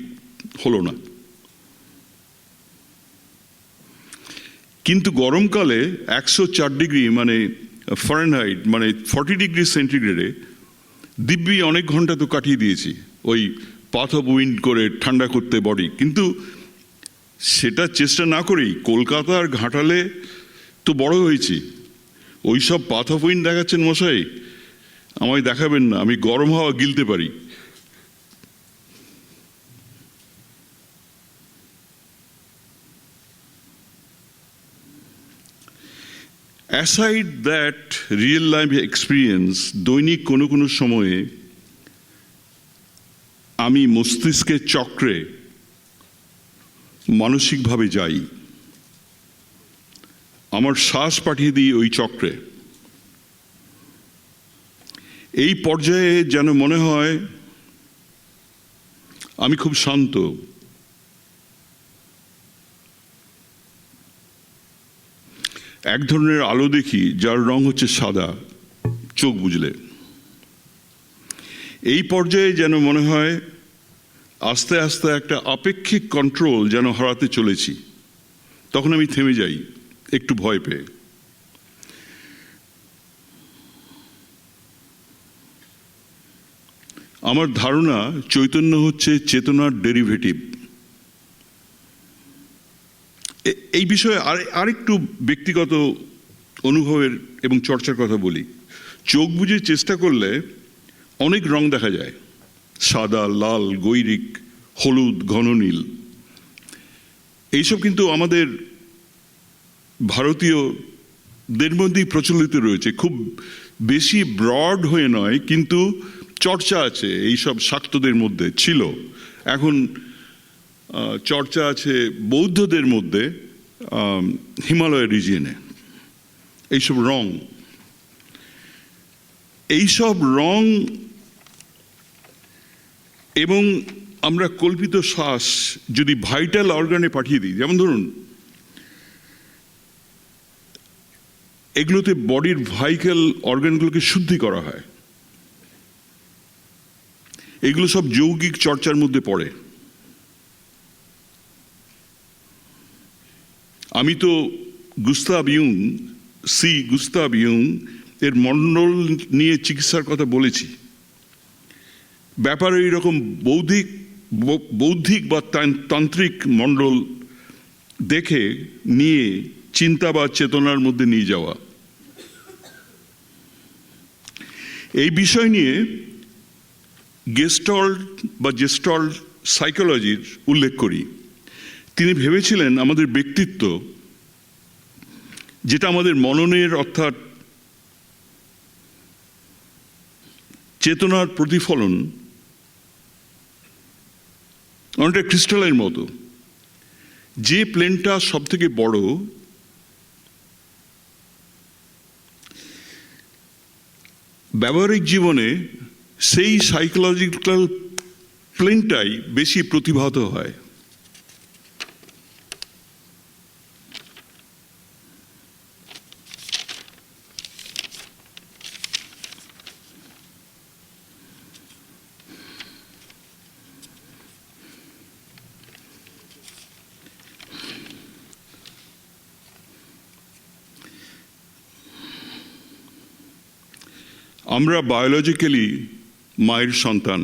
হলো না। কিন্তু গরমকালে 104 ডিগ্রি মানে ফারেনহাইট মানে 40 ডিগ্রি সেন্টিগ্রেডে দিব্যি অনেক ঘন্টা তো কাটিয়ে দিয়েছি ওই পাথ অফ উইন্ড করে ঠান্ডা করতে বডি। কিন্তু সেটা চেষ্টা না করেই কলকাতার ঘাটালে তো বড় হয়েছি। ওই সব পাথ অফ উইন্ড দেখাচ্ছেন মশাই, আমায় দেখাবেন না, আমি গরম হাওয়া গিলতে পারি। Aside that real life experience, দৈনিক কোনো কোনো সময়ে আমি মস্তিষ্কের চক্রে মানসিকভাবে যাই, আমার শ্বাস পাঠিয়ে দিই ওই চক্রে। এই পর্যায়ে যেন মনে হয় আমি খুব শান্ত। এক ধরনের আলো দেখি যার রং হচ্ছে সাদা, চোখ বুঝলে। এই পর্যায়ে যেন মনে হয় আস্তে আস্তে একটা আপেক্ষিক কন্ট্রোল যেন হারাতে চলেছি। তখন আমি থেমে যাই একটু ভয় পেয়ে। আমার ধারণা চৈতন্য হচ্ছে চেতনার ডেরিভেটিভ। এই বিষয়ে আরেকটু ব্যক্তিগত অনুভবের এবং চর্চার কথা বলি। চোখ বুজে চেষ্টা করলে অনেক রং দেখা যায়, সাদা, লাল, গৈরিক, হলুদ, ঘন নীল। এইসব কিন্তু আমাদের ভারতীয়দের মধ্যেই প্রচলিত রয়েছে, খুব বেশি ব্রড হয়ে নয়, কিন্তু চর্চা আছে এইসব শাক্তদের মধ্যে, ছিল। এখন চর্চা আছে বৌদ্ধদের মধ্যে হিমালয় রিজিয়নে। এইসব রং এবং আমরা কল্পিত শ্বাস যদি ভাইটাল অর্গানে পাঠিয়ে দিই, যেমন ধরুন এগুলোতে বডির ভাইটাল অর্গানগুলোকে শুদ্ধি করা হয়, এগুলো সব যৌগিক চর্চার মধ্যে পড়ে। আমি তো গুস্তাভ ইউং এর মণ্ডল নিয়ে চিকিৎসার কথা বলেছি। ব্যাপারে এইরকম বৌদ্ধিক বা তান্ত্রিক মণ্ডল দেখে নিয়ে চিন্তা বা চেতনার মধ্যে নিয়ে যাওয়া, এই বিষয় নিয়ে গেস্টাল্ট সাইকোলজির উল্লেখ করি। তিনি ভেবেছিলেন আমাদের ব্যক্তিত্ব, যেটা আমাদের মননের অর্থাৎ চেতনার প্রতিফলন, অনেকটা ক্রিস্টালের মতো। যে প্লেনটা সব থেকে বড়, ব্যবহারিক জীবনে সেই সাইকোলজিক্যাল প্লেনটাই বেশি প্রতিভাত হয়। আমরা বায়োলজিক্যালি মায়ের সন্তান।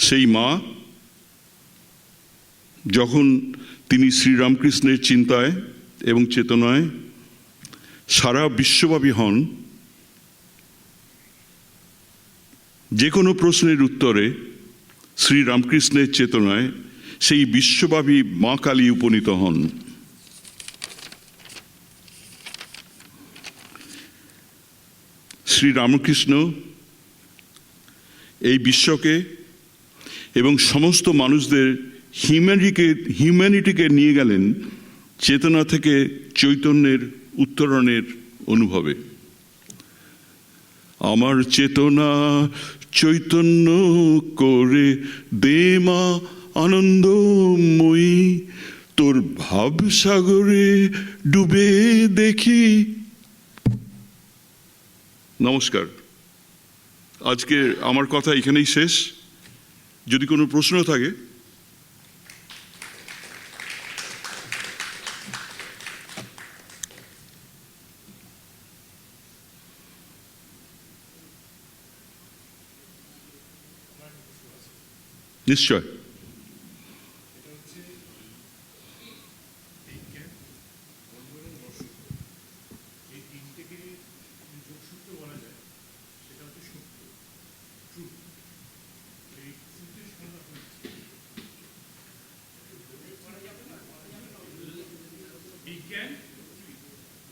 সেই মা যখন তিনি শ্রীরামকৃষ্ণের চিন্তায় এবং চেতনায় সারা বিশ্বব্যাপী হন, যে কোনো প্রশ্নের উত্তরে শ্রীরামকৃষ্ণের চেতনায় সেই বিশ্বব্যাপী মা কালী উপনীত হন। শ্রীরামকৃষ্ণ এই বিশ্বকে এবং সমস্ত মানুষদের হিউম্যানিটিকে নিয়ে গেলেন চেতনা থেকে চৈতন্যের উত্তরণের অনুভবে। আমার চেতনা চৈতন্য করে দে মা আনন্দময়ী, তোর ভাবসাগরে ডুবে দেখি। নমস্কার, আজকে আমার কথা এখানেই শেষ। যদি কোনো প্রশ্ন থাকে। নিশ্চয়। বিজ্ঞান,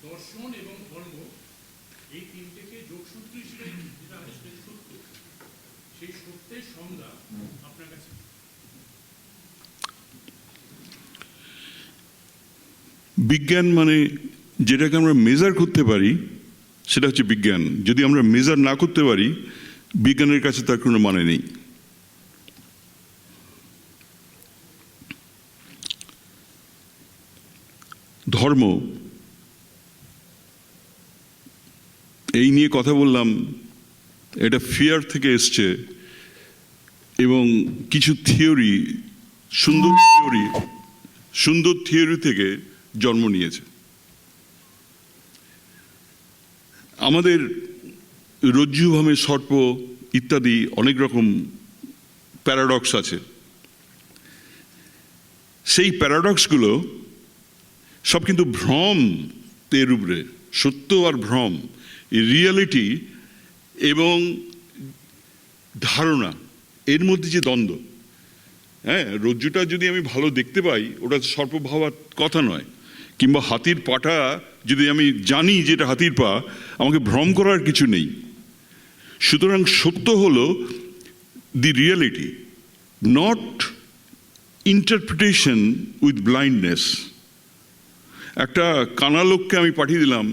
দর্শন এবং ধর্ম, এই তিনটেকে যোগসূত্র হিসেবে যেটা আছে সেটা সত্য। সেই সত্যের সংজ্ঞা আপনার কাছে। বিজ্ঞান মানে যেটাকে আমরা মেজার করতে পারি সেটা হচ্ছে বিজ্ঞান। যদি আমরা মেজার না করতে পারি, বিজ্ঞানের কাছে তার কোনো মানে নেই। ধর্ম, এই নিয়ে কথা বললাম, এটা ফিয়ার থেকে এসছে এবং কিছু থিওরি, সুন্দর থিওরি থেকে জন্ম নিয়েছে। আমাদের রজ্জু ভামে সর্প ইত্যাদি অনেক রকম প্যারাডক্স আছে। সেই প্যারাডক্সগুলো সব কিন্তু ভ্রম এর উপরে, সত্য আর ভ্রম, রিয়ালিটি এবং ধারণা, এর মধ্যে যে দ্বন্দ্ব। হ্যাঁ, রজ্জুটা যদি আমি ভালো দেখতে পাই, ওটা সর্প ভাবার কথা নয়, কিংবা হাতির পাটা যদি আমি জানি যে এটা হাতির পা, আমাকে ভ্রম করার কিছু নেই। সুতরাং সত্য হলো the reality, not interpretation with blindness. একটা কানা লোককে আমি পাঠিয়ে দিলাম,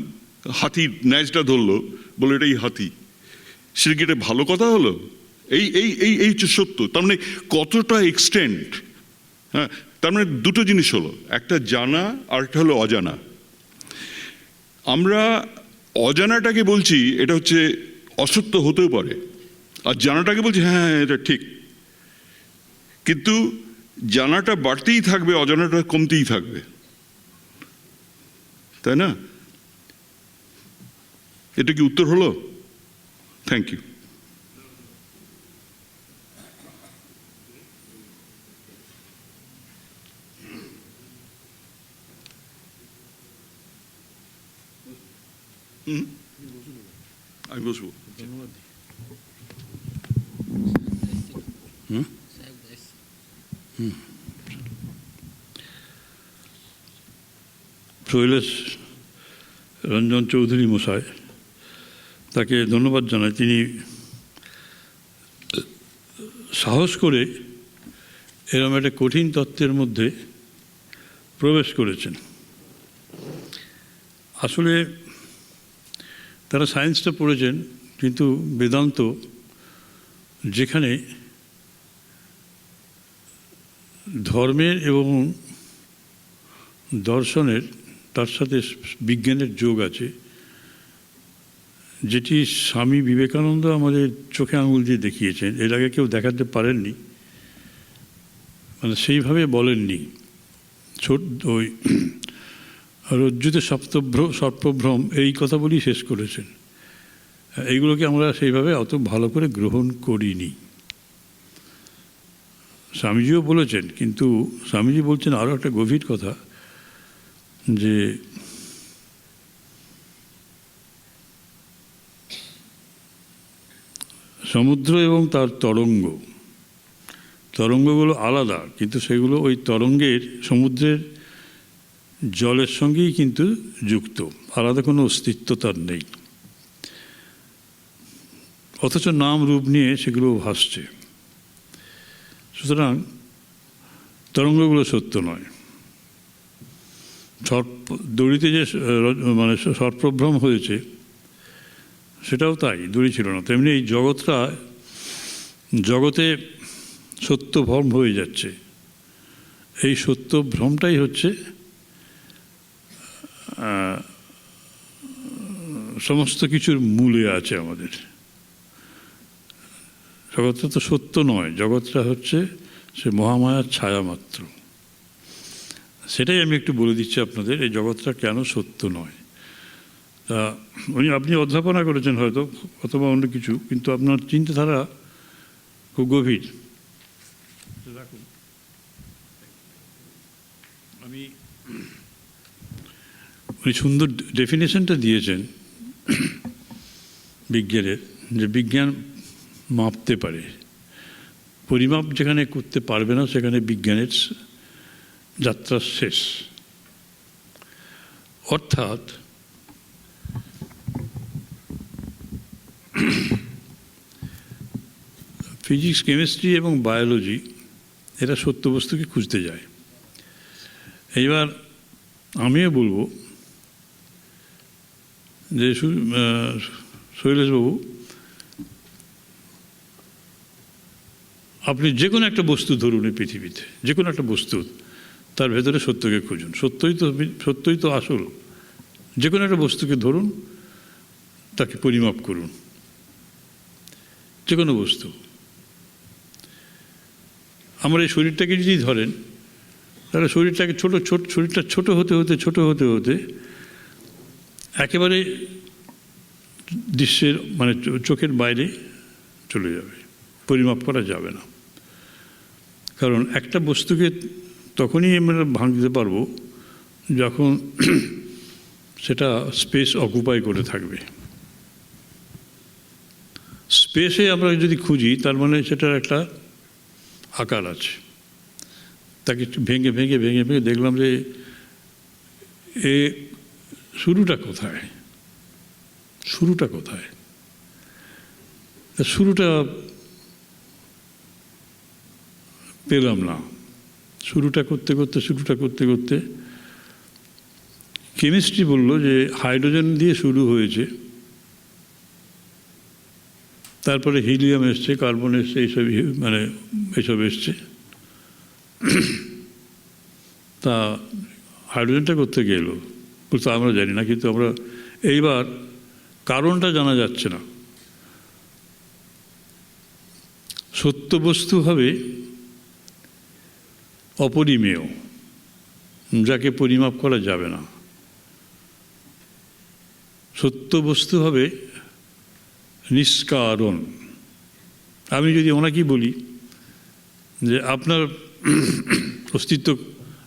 হাতির ন্যাজটা ধরলো, বলে এটাই হাতি। সেটা কি এটা ভালো কথা হলো? এই এই এই এই হচ্ছে সত্য। তার মানে কতটা এক্সটেন্ট। হ্যাঁ, তার মানে দুটো জিনিস হলো, একটা জানা আর একটা হলো অজানা। আমরা অজানাটাকে বলছি এটা হচ্ছে অসত্য হতেও পারে, আর জানাটাকে বলছি হ্যাঁ এটা ঠিক। কিন্তু জানাটা বাড়তেই থাকবে, অজানাটা কমতেই থাকবে, তাই না? এটা কি উত্তর হলো? Thank you. আমি বসবো। শৈলেশ রঞ্জন চৌধুরী মশাই, তাকে ধন্যবাদ জানাই। তিনি সাহস করে এরকম একটা কঠিন তত্ত্বের মধ্যে প্রবেশ করেছেন। আসলে তারা সায়েন্সটা পড়েছেন, কিন্তু বেদান্ত যেখানে ধর্মের এবং দর্শনের তার সাথে বিজ্ঞানের যোগ আছে, যেটি স্বামী বিবেকানন্দ আমাদের চোখে আঙুল দিয়ে দেখিয়েছেন। এর আগে কেউ দেখাতে পারেননি, মানে সেইভাবে বলেননি। ওই রজ্জুতে সর্পভ্রম এই কথা বলেই শেষ করেছেন। এইগুলোকে আমরা সেইভাবে অত ভালো করে গ্রহণ করিনি। স্বামীজিও বলেছেন, কিন্তু স্বামীজি বলছেন আরও একটা গভীর কথা, যে সমুদ্র এবং তার তরঙ্গগুলো আলাদা, কিন্তু সেগুলো ওই তরঙ্গের সমুদ্রের জলের সঙ্গেই কিন্তু যুক্ত, আলাদা কোনো অস্তিত্ব তার নেই। অথচ নাম রূপ নিয়ে সেগুলো ভাসছে। সুতরাং তরঙ্গগুলো সত্য নয়। দড়িতে যে মানে সর্পভ্রম হয়েছে সেটাও তাই, দড়ি ছিল না। তেমনি এই জগতে সত্য ভ্রম হয়ে যাচ্ছে। এই সত্য ভ্রমটাই হচ্ছে সমস্ত কিছুর মূলে আছে আমাদের। জগৎটা তো সত্য নয়, জগৎটা হচ্ছে সে মহামায়ার ছায়া মাত্র। সেটাই আমি একটু বলে দিচ্ছি আপনাদের, এই জগৎটা কেন সত্য নয়। তা আপনি অধ্যাপনা করেছেন হয়তো, অথবা অন্য কিছু, কিন্তু আপনার চিন্তাধারা খুব গভীর। রাখুন, উনি সুন্দর ডেফিনেশনটা দিয়েছেন বিজ্ঞানের, যে বিজ্ঞান মাপতে পারে, পরিমাপ যেখানে করতে পারবে না সেখানে বিজ্ঞানের যাত্রা শেষ। অর্থাৎ ফিজিক্স, কেমিস্ট্রি এবং বায়োলজি এরা সত্য বস্তুকে খুঁজতে যায়। এইবার আমিও বলবো যে শৈলেশবাবু, আপনি যে কোনো একটা বস্তু ধরুন এই পৃথিবীতে, যে কোনো একটা বস্তু, তার ভেতরে সত্যকে খুঁজুন। সত্যই তো আসল। যে কোনো একটা বস্তুকে ধরুন, তাকে পরিমাপ করুন, যে কোনো বস্তু। আমার এই শরীরটাকে যদি ধরেন, তাহলে শরীরটাকে শরীরটা ছোট হতে হতে একেবারে দৃশ্যের মানে চোখের বাইরে চলে যাবে, পরিমাপ করা যাবে না। কারণ একটা বস্তুকে তখনই আমরা ভাঙতে পারবো যখন সেটা স্পেস অকুপাই করে থাকবে। স্পেসে আমরা যদি খুঁজি, তার মানে সেটার একটা আকার আছে। তাকে ভেঙে দেখলাম যে এ শুরুটা কোথায়? শুরুটা কোথায়? শুরুটা পেলাম না। শুরুটা করতে করতে কেমিস্ট্রি বলল যে হাইড্রোজেন দিয়ে শুরু হয়েছে, তারপরে হিলিয়াম এসছে, কার্বন এসছে, এইসব এসছে। তা হাইড্রোজেনটা করতে গেল বলতে আমরা জানি না, কিন্তু আমরা এইবার কারণটা জানা যাচ্ছে না। সত্য বস্তু হবে অপরিমেয়, যাকে পরিমাপ করা যাবে না। সত্য বস্তু হবে নিষ্কারণ। আমি যদি ওনাকেই বলি যে আপনার অস্তিত্ব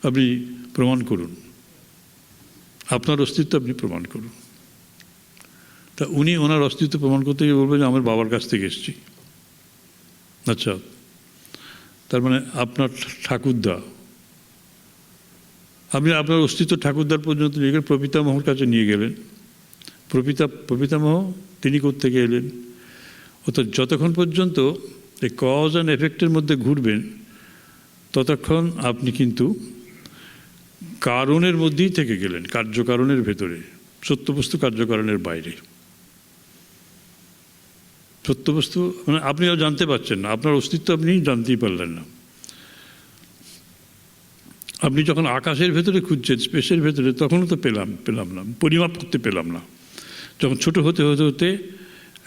আপনি প্রমাণ করুন, আপনার অস্তিত্ব আপনি প্রমাণ করুন, তা উনি ওনার অস্তিত্ব প্রমাণ করতে গিয়ে বলবেন যে আমার বাবার কাছ থেকে এসেছি। আচ্ছা, তার মানে আপনার ঠাকুরদা, আপনি আপনার অস্তিত্ব ঠাকুরদার পর্যন্ত নিয়ে গেলেন, প্রপিতামহর কাছে নিয়ে গেলেন। প্রপিতামহ তিনি করতে এলেন। অর্থাৎ যতক্ষণ পর্যন্ত এই কজ অ্যান্ড এফেক্টের মধ্যে ঘুরবেন ততক্ষণ আপনি কিন্তু কারণের মধ্যেই থেকে গেলেন, কার্যকারণের ভেতরে। সত্যবস্তু কার্যকারণের বাইরে। সত্যবস্তু মানে আপনিও জানতে পারছেন না, আপনার অস্তিত্ব আপনি জানতেই পারলেন না। আপনি যখন আকাশের ভেতরে খুঁজছেন, স্পেসের ভেতরে, তখনও তো পেলাম না, পরিমাপ করতে পেলাম না। যখন ছোট হতে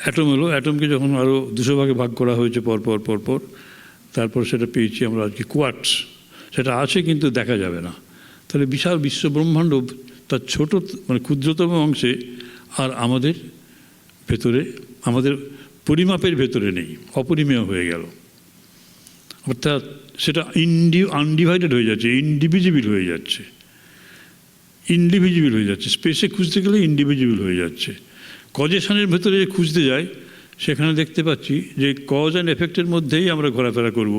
অ্যাটম হলো, অ্যাটমকে যখন আরও 200 ভাগে ভাগ করা হয়েছে পরপর, তারপর সেটা পেয়েছি আমরা আজকে কোয়ার্টস। সেটা আছে কিন্তু দেখা যাবে না। তাহলে বিশাল বিশ্ব ব্রহ্মাণ্ড তার ছোট মানে ক্ষুদ্রতম অংশে আর আমাদের ভেতরে, আমাদের পরিমাপের ভেতরে নেই, অপরিমেয় হয়ে গেল। অর্থাৎ সেটা আনডিভাইডেড হয়ে যাচ্ছে, ইনডিভিজিবল হয়ে যাচ্ছে। স্পেসে খুঁজতে গেলে ইনডিভিজিবল হয়ে যাচ্ছে। কজেশনের ভেতরে যে খুঁজতে যাই, সেখানে দেখতে পাচ্ছি যে কজ অ্যান্ড এফেক্টের মধ্যেই আমরা ঘোরাফেরা করব।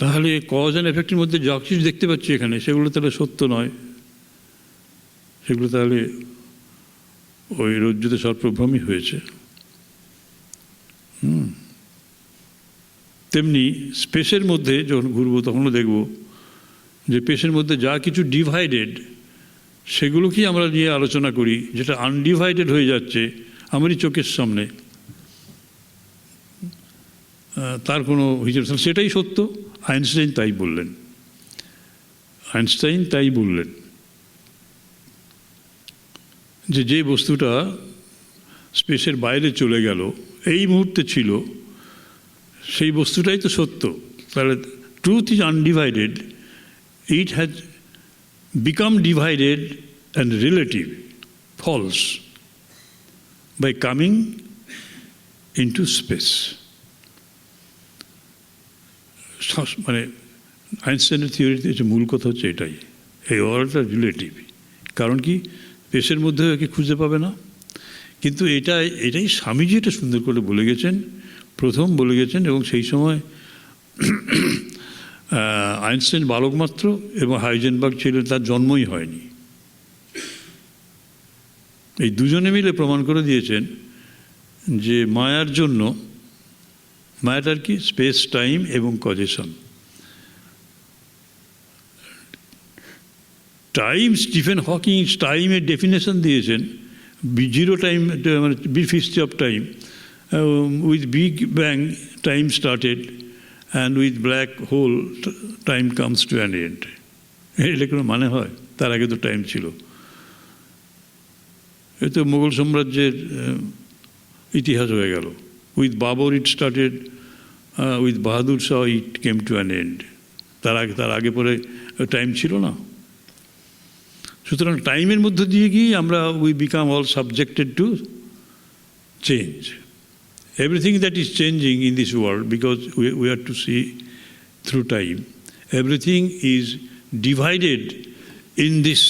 তাহলে কজ অ্যান্ড এফেক্টের মধ্যে যা কিছু দেখতে পাচ্ছি এখানে, সেগুলো তাহলে সত্য নয়, সেগুলো তাহলে ওই রজ্জুতে সর্পভ্রমই হয়েছে। তেমনি স্পেসের মধ্যে যখন ঘুরবো তখনও দেখব যে স্পেসের মধ্যে যা কিছু ডিভাইডেড, সেগুলোকেই আমরা নিয়ে আলোচনা করি। যেটা আনডিভাইডেড হয়ে যাচ্ছে আমারই চোখের সামনে, তার কোনো হিসেব, সেটাই সত্য। আইনস্টাইন তাই বললেন যে বস্তুটা স্পেসের বাইরে চলে গেল, এই মুহূর্তে ছিল, সেই বস্তুটাই তো সত্য। তাহলে truth is undivided, it has become divided and relative, false, by coming into space. মানে আইনস্টাইনের থিওরিতে হচ্ছে মূল কথা হচ্ছে এটাই, এই ওয়ার্ল্ডটা রিলেটিভ। কারণ কি, স্পেসের মধ্যে একে খুঁজে পাবে না। কিন্তু এটাই স্বামীজি এটা সুন্দর করে বলে গেছেন, প্রথম বলে গেছেন। এবং সেই সময় আইনস্টাইন বালক মাত্র এবং হাইজেনবার্গ ছিলেন, তার জন্মই হয়নি। এই দুজনে মিলে প্রমাণ করে দিয়েছেন যে মায়াটার কি, স্পেস টাইম এবং কজেশন। টাইম, স্টিফেন হকিং টাইমের ডেফিনেশন দিয়েছেন, জিরো টাইম মানে big history of time, with Big Bang time started and with black hole time comes to an end. এটা কোনো মানে হয়? তার আগে তো টাইম ছিল। এ তো মুঘল সাম্রাজ্যের ইতিহাস হয়ে গেল। With Babur it started, with Bahadur Shah it came to an end. তার আগে পরে টাইম ছিল না। সুতরাং টাইমের মধ্য দিয়ে গিয়ে আমরা we become all subjected to change. Everything that is changing in this world, because we are to see through time, everything is divided in this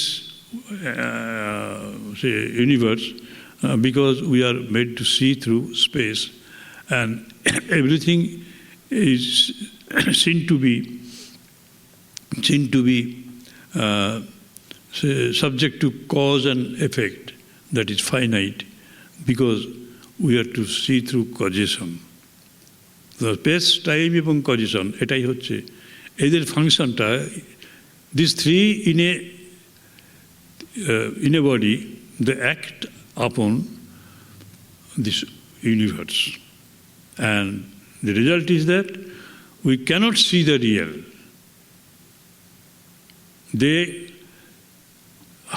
universe because we are made to see through space, and everything is seen to be subject to cause and effect that is finite because we are to see through causation. The space, time এবং causation এটাই হচ্ছে এদের ফাংশনটা, these three in a body, they act upon this universe. And the result is that we cannot see the real. They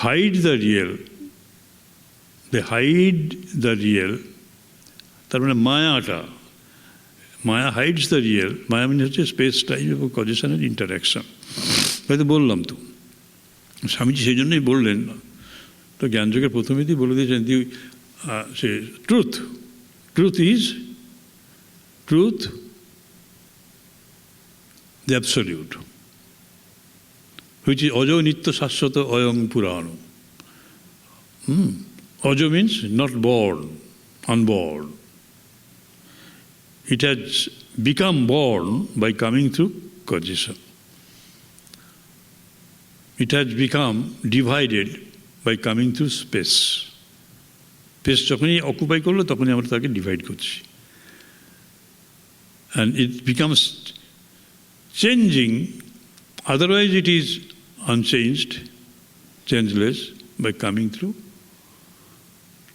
hide the real. They hide the real. তার মানে মায়াটা, মায়া hides the real. মায়া মানে হচ্ছে space, time এবং কজেশনের interaction. হয়তো বললাম তো, স্বামীজি সেই জন্যই বললেন, তো জ্ঞানযোগের প্রথমেই বলে দিয়েছেন সে truth, truth is truth the absolute, which is অজ নিত্য শাশ্বত অয়ং পুরাণ। অজ means not born, unborn. It has become born by coming through causation. It has become divided by coming through space. Space যখনই অকুপাই করলো তখনই আমরা তাকে ডিভাইড করছি। And it becomes changing, otherwise it is unchanged, changeless by coming through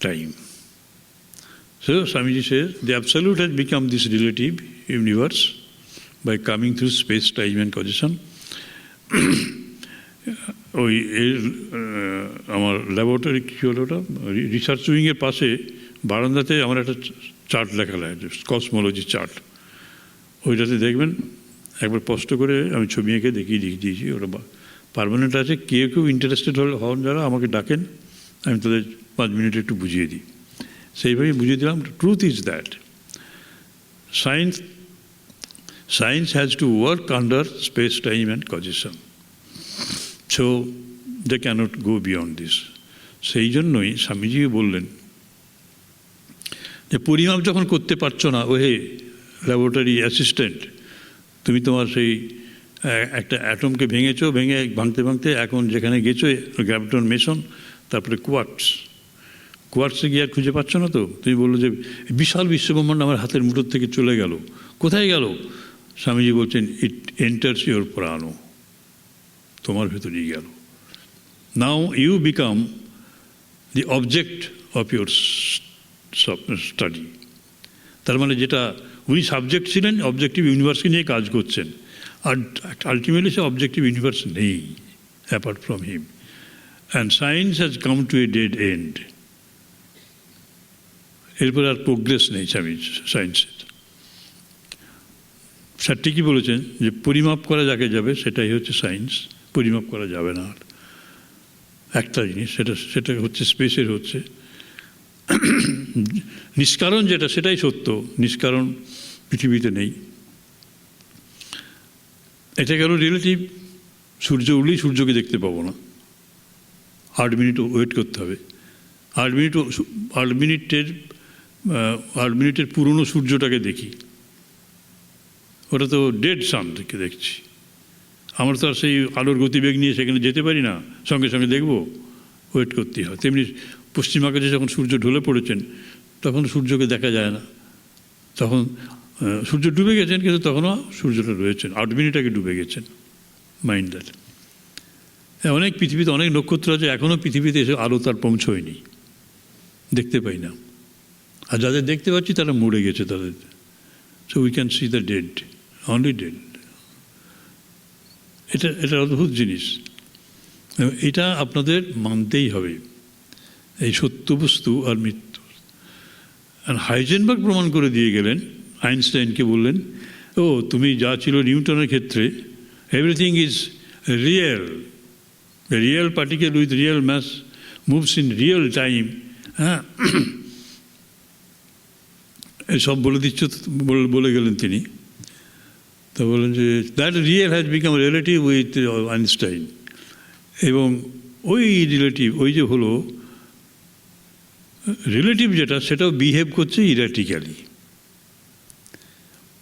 time. So Swamiji says the absolute has become this relative universe by coming through space, time and causation. ওই আমার laboratory কী হলো, ওটা research উইংয়ের পাশে বারান্দাতে আমার একটা chart লেখা আছে, cosmology chart. ওইটাতে দেখবেন একবার স্পষ্ট করে আমি ছবি এঁকে দেখিয়ে দিয়েছি, ওটা পার্মানেন্ট আছে। কেউ কেউ ইন্টারেস্টেড হন যারা আমাকে ডাকেন, আমি তাদের 5 মিনিটে একটু বুঝিয়ে দিই। সেইভাবেই বুঝিয়ে দিলাম। Truth is that science has to work under space, time and causation, so they cannot go beyond this. সেই জন্যই স্বামীজি বললেন যে পরিমাপ যখন করতে পারছো না, ওহে ল্যাবরেটরি অ্যাসিস্ট্যান্ট, তুমি তোমার সেই একটা অ্যাটমকে ভেঙে ভাঙতে ভাঙতে এখন যেখানে গেছো গ্র্যাভিটন মেসন, তারপরে কোয়ার্টসে গিয়ে আর খুঁজে পাচ্ছ না তো। তুমি বললো যে বিশাল বিশ্বব্রহ্মাণ্ড আমার হাতের মুঠোর থেকে চলে গেল, কোথায় গেল? স্বামীজি বলছেন ইট এন্টার্স ইউর প্রাণ, তোমার ভেতরেই গেল। Now you become the object of your study. তার মানে যেটা উনি সাবজেক্ট ছিলেন, অবজেক্টিভ ইউনিভার্সকে নিয়ে কাজ করছেন, আর আলটিমেটলি সে অবজেক্টিভ ইউনিভার্স নেই apart from him. And science has come to a dead end. এরপর আর প্রোগ্রেস নেই সায়েন্সের। স্যার ঠিকই বলেছেন যে পরিমাপ করা যাকে যাবে সেটাই হচ্ছে সায়েন্স, পরিমাপ করা যাবে না। আর একটা জিনিস সেটা হচ্ছে স্পেসের হচ্ছে নিষ্কারণ, যেটা সেটাই সত্য, নিষ্কারণ পৃথিবীতে নেই। এটা গেল রিলেটিভ। সূর্য উঠলেই সূর্যকে দেখতে পাবো না, 8 মিনিট ওয়েট করতে হবে। 8 মিনিটের পুরনো সূর্যটাকে দেখি, ওটা তো ডেড সান থেকে দেখছি। আমরা তো আর সেই আলোর গতিবেগ নিয়ে সেখানে যেতে পারি না, সঙ্গে সঙ্গে দেখবো, ওয়েট করতেই হয়। তেমনি পশ্চিম আকাশে যখন সূর্য ঢলে পড়েছেন তখন সূর্যকে দেখা যায় না, তখন সূর্য ডুবে গেছেন, কিন্তু তখনও সূর্যটা রয়েছেন, 8 মিনিট আগে ডুবে গেছেন। Mind that. অনেক পৃথিবীতে অনেক নক্ষত্র আছে, এখনও পৃথিবীতে এসে আলো তার পৌঁছয়নি, দেখতে পাই না। আর যাদের দেখতে পাচ্ছি তারা মরে গেছে তাদের। So we can see the dead, only dead. এটা অদ্ভুত জিনিস, এটা আপনাদের মানতেই হবে, এই সত্য বস্তু আর মৃত্যু। আর হাইজেনবার্গ প্রমাণ করে দিয়ে গেলেন, আইনস্টাইনকে বললেন, ও তুমি যা ছিল নিউটনের ক্ষেত্রে, everything is real, real particle with real mass moves in real time. হ্যাঁ, এসব বলে দিচ্ছ, বলে গেলেন তিনি। তো বললেন যে that real has become relative with Einstein. এবং ওই রিলেটিভ, ওই যে হলো রিলেটিভ যেটা, সেটাও বিহেভ করছে ইরাটিক্যালি।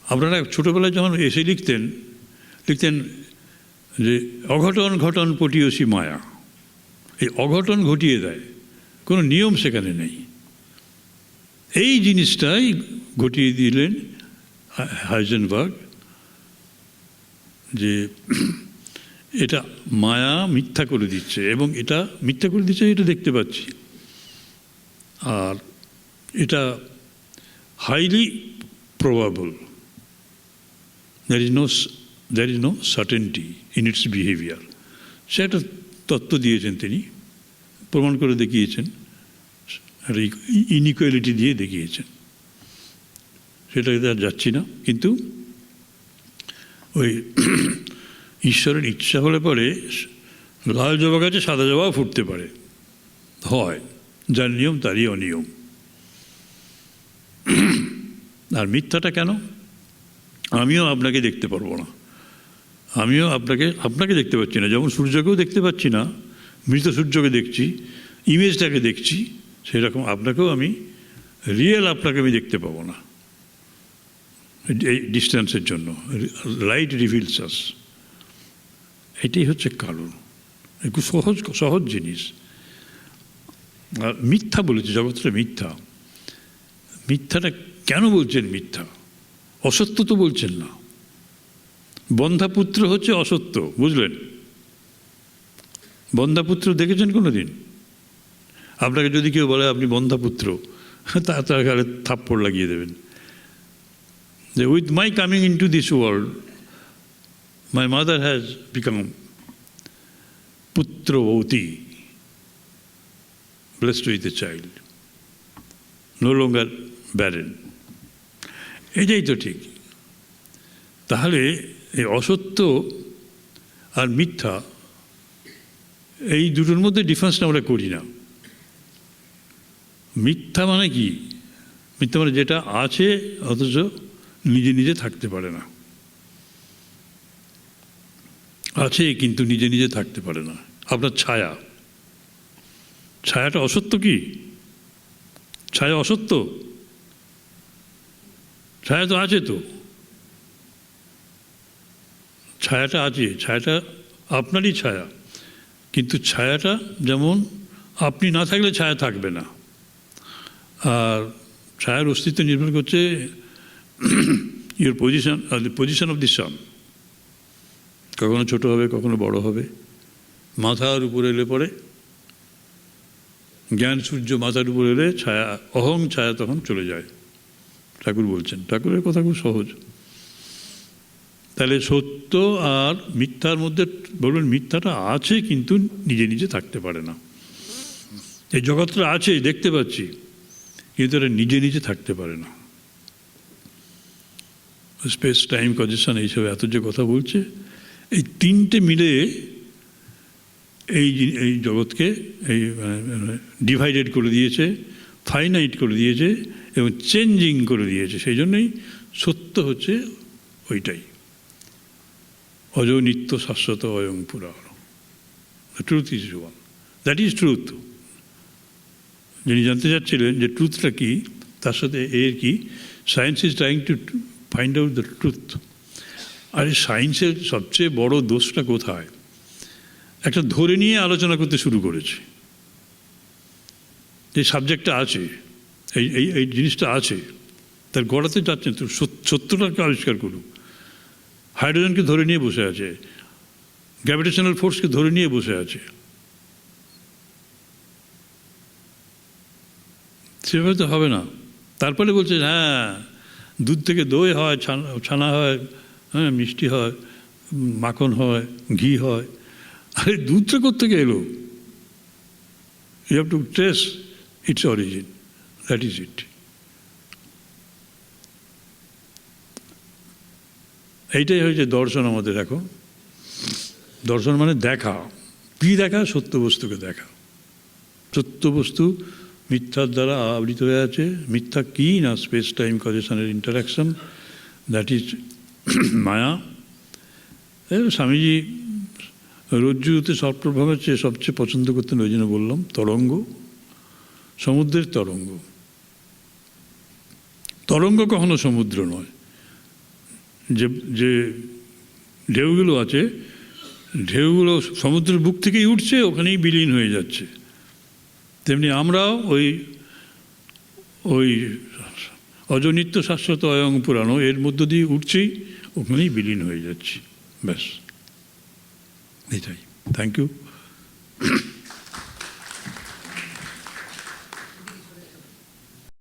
আপনারা ছোটোবেলায় যখন এসে লিখতেন যে অঘটন ঘটন পটিয়সী মায়া, এই অঘটন ঘটিয়ে দেয়, কোনো নিয়ম সেখানে নেই। এই জিনিসটাই ঘটিয়ে দিলেন হাইজেনবার্গ, যে এটা মায়া মিথ্যা করে দিচ্ছে, এবং এটা মিথ্যা করে দিচ্ছে এটা দেখতে পাচ্ছি। আর এটা highly probable, there is no certainty in its behavior। সে একটা তত্ত্ব দিয়েছেন, তিনি প্রমাণ করে দেখিয়েছেন, একটা ইনইকুয়ালিটি দিয়ে দেখিয়েছেন, সেটাকে আর যাচ্ছি না। কিন্তু ওই ঈশ্বরের ইচ্ছা হলে পরে লাল জবা গাছে সাদা জবাও ফুটতে পারে, হয়, যার নিয়ম তারই অনিয়ম। আর মিথ্যাটা কেন? আমিও আপনাকে দেখতে পারবো না, আমিও আপনাকে দেখতে পাচ্ছি না, যেমন সূর্যকেও দেখতে পাচ্ছি না, মৃত সূর্যকে দেখছি, ইমেজটাকে দেখছি, সেরকম আপনাকেও আমি রিয়েল আপনাকে আমি দেখতে পাবো না এই ডিস্টেন্সের জন্য। লাইট রিভিলস আস, এটাই হচ্ছে কারণ। একটু সহজ জিনিস। আর মিথ্যা বলেছে, জগৎটা মিথ্যা। মিথ্যাটা কেন বলছেন মিথ্যা? অসত্য তো বলছেন না। বন্ধাপুত্র হচ্ছে অসত্য, বুঝলেন? বন্ধাপুত্র দেখেছেন কোনো দিন? আপনাকে যদি কেউ বলে আপনি বন্ধাপুত্র, তার গালে থাপ্পড় লাগিয়ে দেবেন। যে with my coming into this world my mother has become পুত্রবতী, blessed with a child, no longer barren। এটাই তো ঠিক। তাহলে এই অসত্য আর মিথ্যা, এই দুটোর মধ্যে ডিফারেন্সটা আমরা করি না। মিথ্যা মানে কি? মিথ্যা মানে যেটা আছে অথচ নিজে নিজে থাকতে পারে না, আছে কিন্তু নিজে নিজে থাকতে পারে না। আপনার ছায়া, ছায়াটা অসত্য কি? ছায়া অসত্য? ছায়া তো আছে, তো ছায়াটা আছে, ছায়াটা আপনারই ছায়া। কিন্তু ছায়াটা যেমন আপনি না থাকলে ছায়া থাকবে না। আর ছায়ার অস্তিত্ব নির্ভর করছে your position, the position of the sun. কখনো ছোট হবে, কখনো বড় হবে। মাথার উপরে এলে পরে, জ্ঞান সূর্য মাথার উপরে এলে ছায়া, অহং ছায়া তখন চলে যায়, ঠাকুর বলছেন। ঠাকুরের কথা খুব সহজ। তাহলে সত্য আর মিথ্যার মধ্যে বলবেন মিথ্যাটা আছে কিন্তু নিজে নিজে থাকতে পারে না। এই জগৎটা আছে, দেখতে পাচ্ছি, কিন্তু এটা নিজে নিজে থাকতে পারে না। স্পেস টাইম কজেশন এইসব এত যে কথা বলছে, এই তিনটে মিলে এই জগৎকে এই ডিভাইডেড করে দিয়েছে, ফাইনাইট করে দিয়েছে এবং চেঞ্জিং করে দিয়েছে। সেই জন্যই সত্য হচ্ছে ওইটাই, অজ নিত্য শাশ্বত অয়ং পুরাণ। Truth is one, that is truth. যিনি জানতে চাচ্ছিলেন যে ট্রুথটা কি, তার সাথে এর কি, science is trying to find out the truth. আর এই সায়েন্সের সবচেয়ে বড় দোষটা কোথায়? একটা ধরে নিয়ে আলোচনা করতে শুরু করেছে, যে সাবজেক্টটা আছে, এই জিনিসটা আছে, তার গড়াতে যাচ্ছেন তো সত্যটাকে আবিষ্কার করুক। হাইড্রোজেনকে ধরে নিয়ে বসে আছে, গ্র্যাভিটেশনাল ফোর্সকে ধরে নিয়ে বসে আছে। সেভাবে তো হবে না। তারপরে বলছে হ্যাঁ দুধ থেকে দই হয়, ছানা হয়, হ্যাঁ মিষ্টি হয়, মাখন হয়, ঘি হয়। আরে দুধটা কোত্থেকে এলো? You have to trace its origin, that is it. এইটাই হয়েছে দর্শন আমাদের এখন। দর্শন মানে দেখা। কি দেখা? সত্য বস্তুকে দেখা। সত্য বস্তু মিথ্যার দ্বারা আবৃত হয়ে আছে। মিথ্যা কি না? স্পেস টাইম কজেশনের ইন্টারাকশন, দ্যাট ইজ মায়া। স্বামীজি রজ্জুতে সর্বপ্রভাবের চেয়ে সবচেয়ে পছন্দ করতেন, ওই জন্য বললাম তরঙ্গ, সমুদ্রের তরঙ্গ। তরঙ্গ কখনো সমুদ্র নয়। যে ঢেউগুলো আছে ঢেউগুলো সমুদ্রের বুক থেকেই উঠছে, ওখানেই বিলীন হয়ে যাচ্ছে। তেমনি আমরাও ওই ওই অজনিত্য শাশ্বত অয়ং পুরানো এর মধ্য দিয়ে উঠছেই, ওখানেই বিলীন হয়ে যাচ্ছি। ব্যাস, এটাই। Thank you.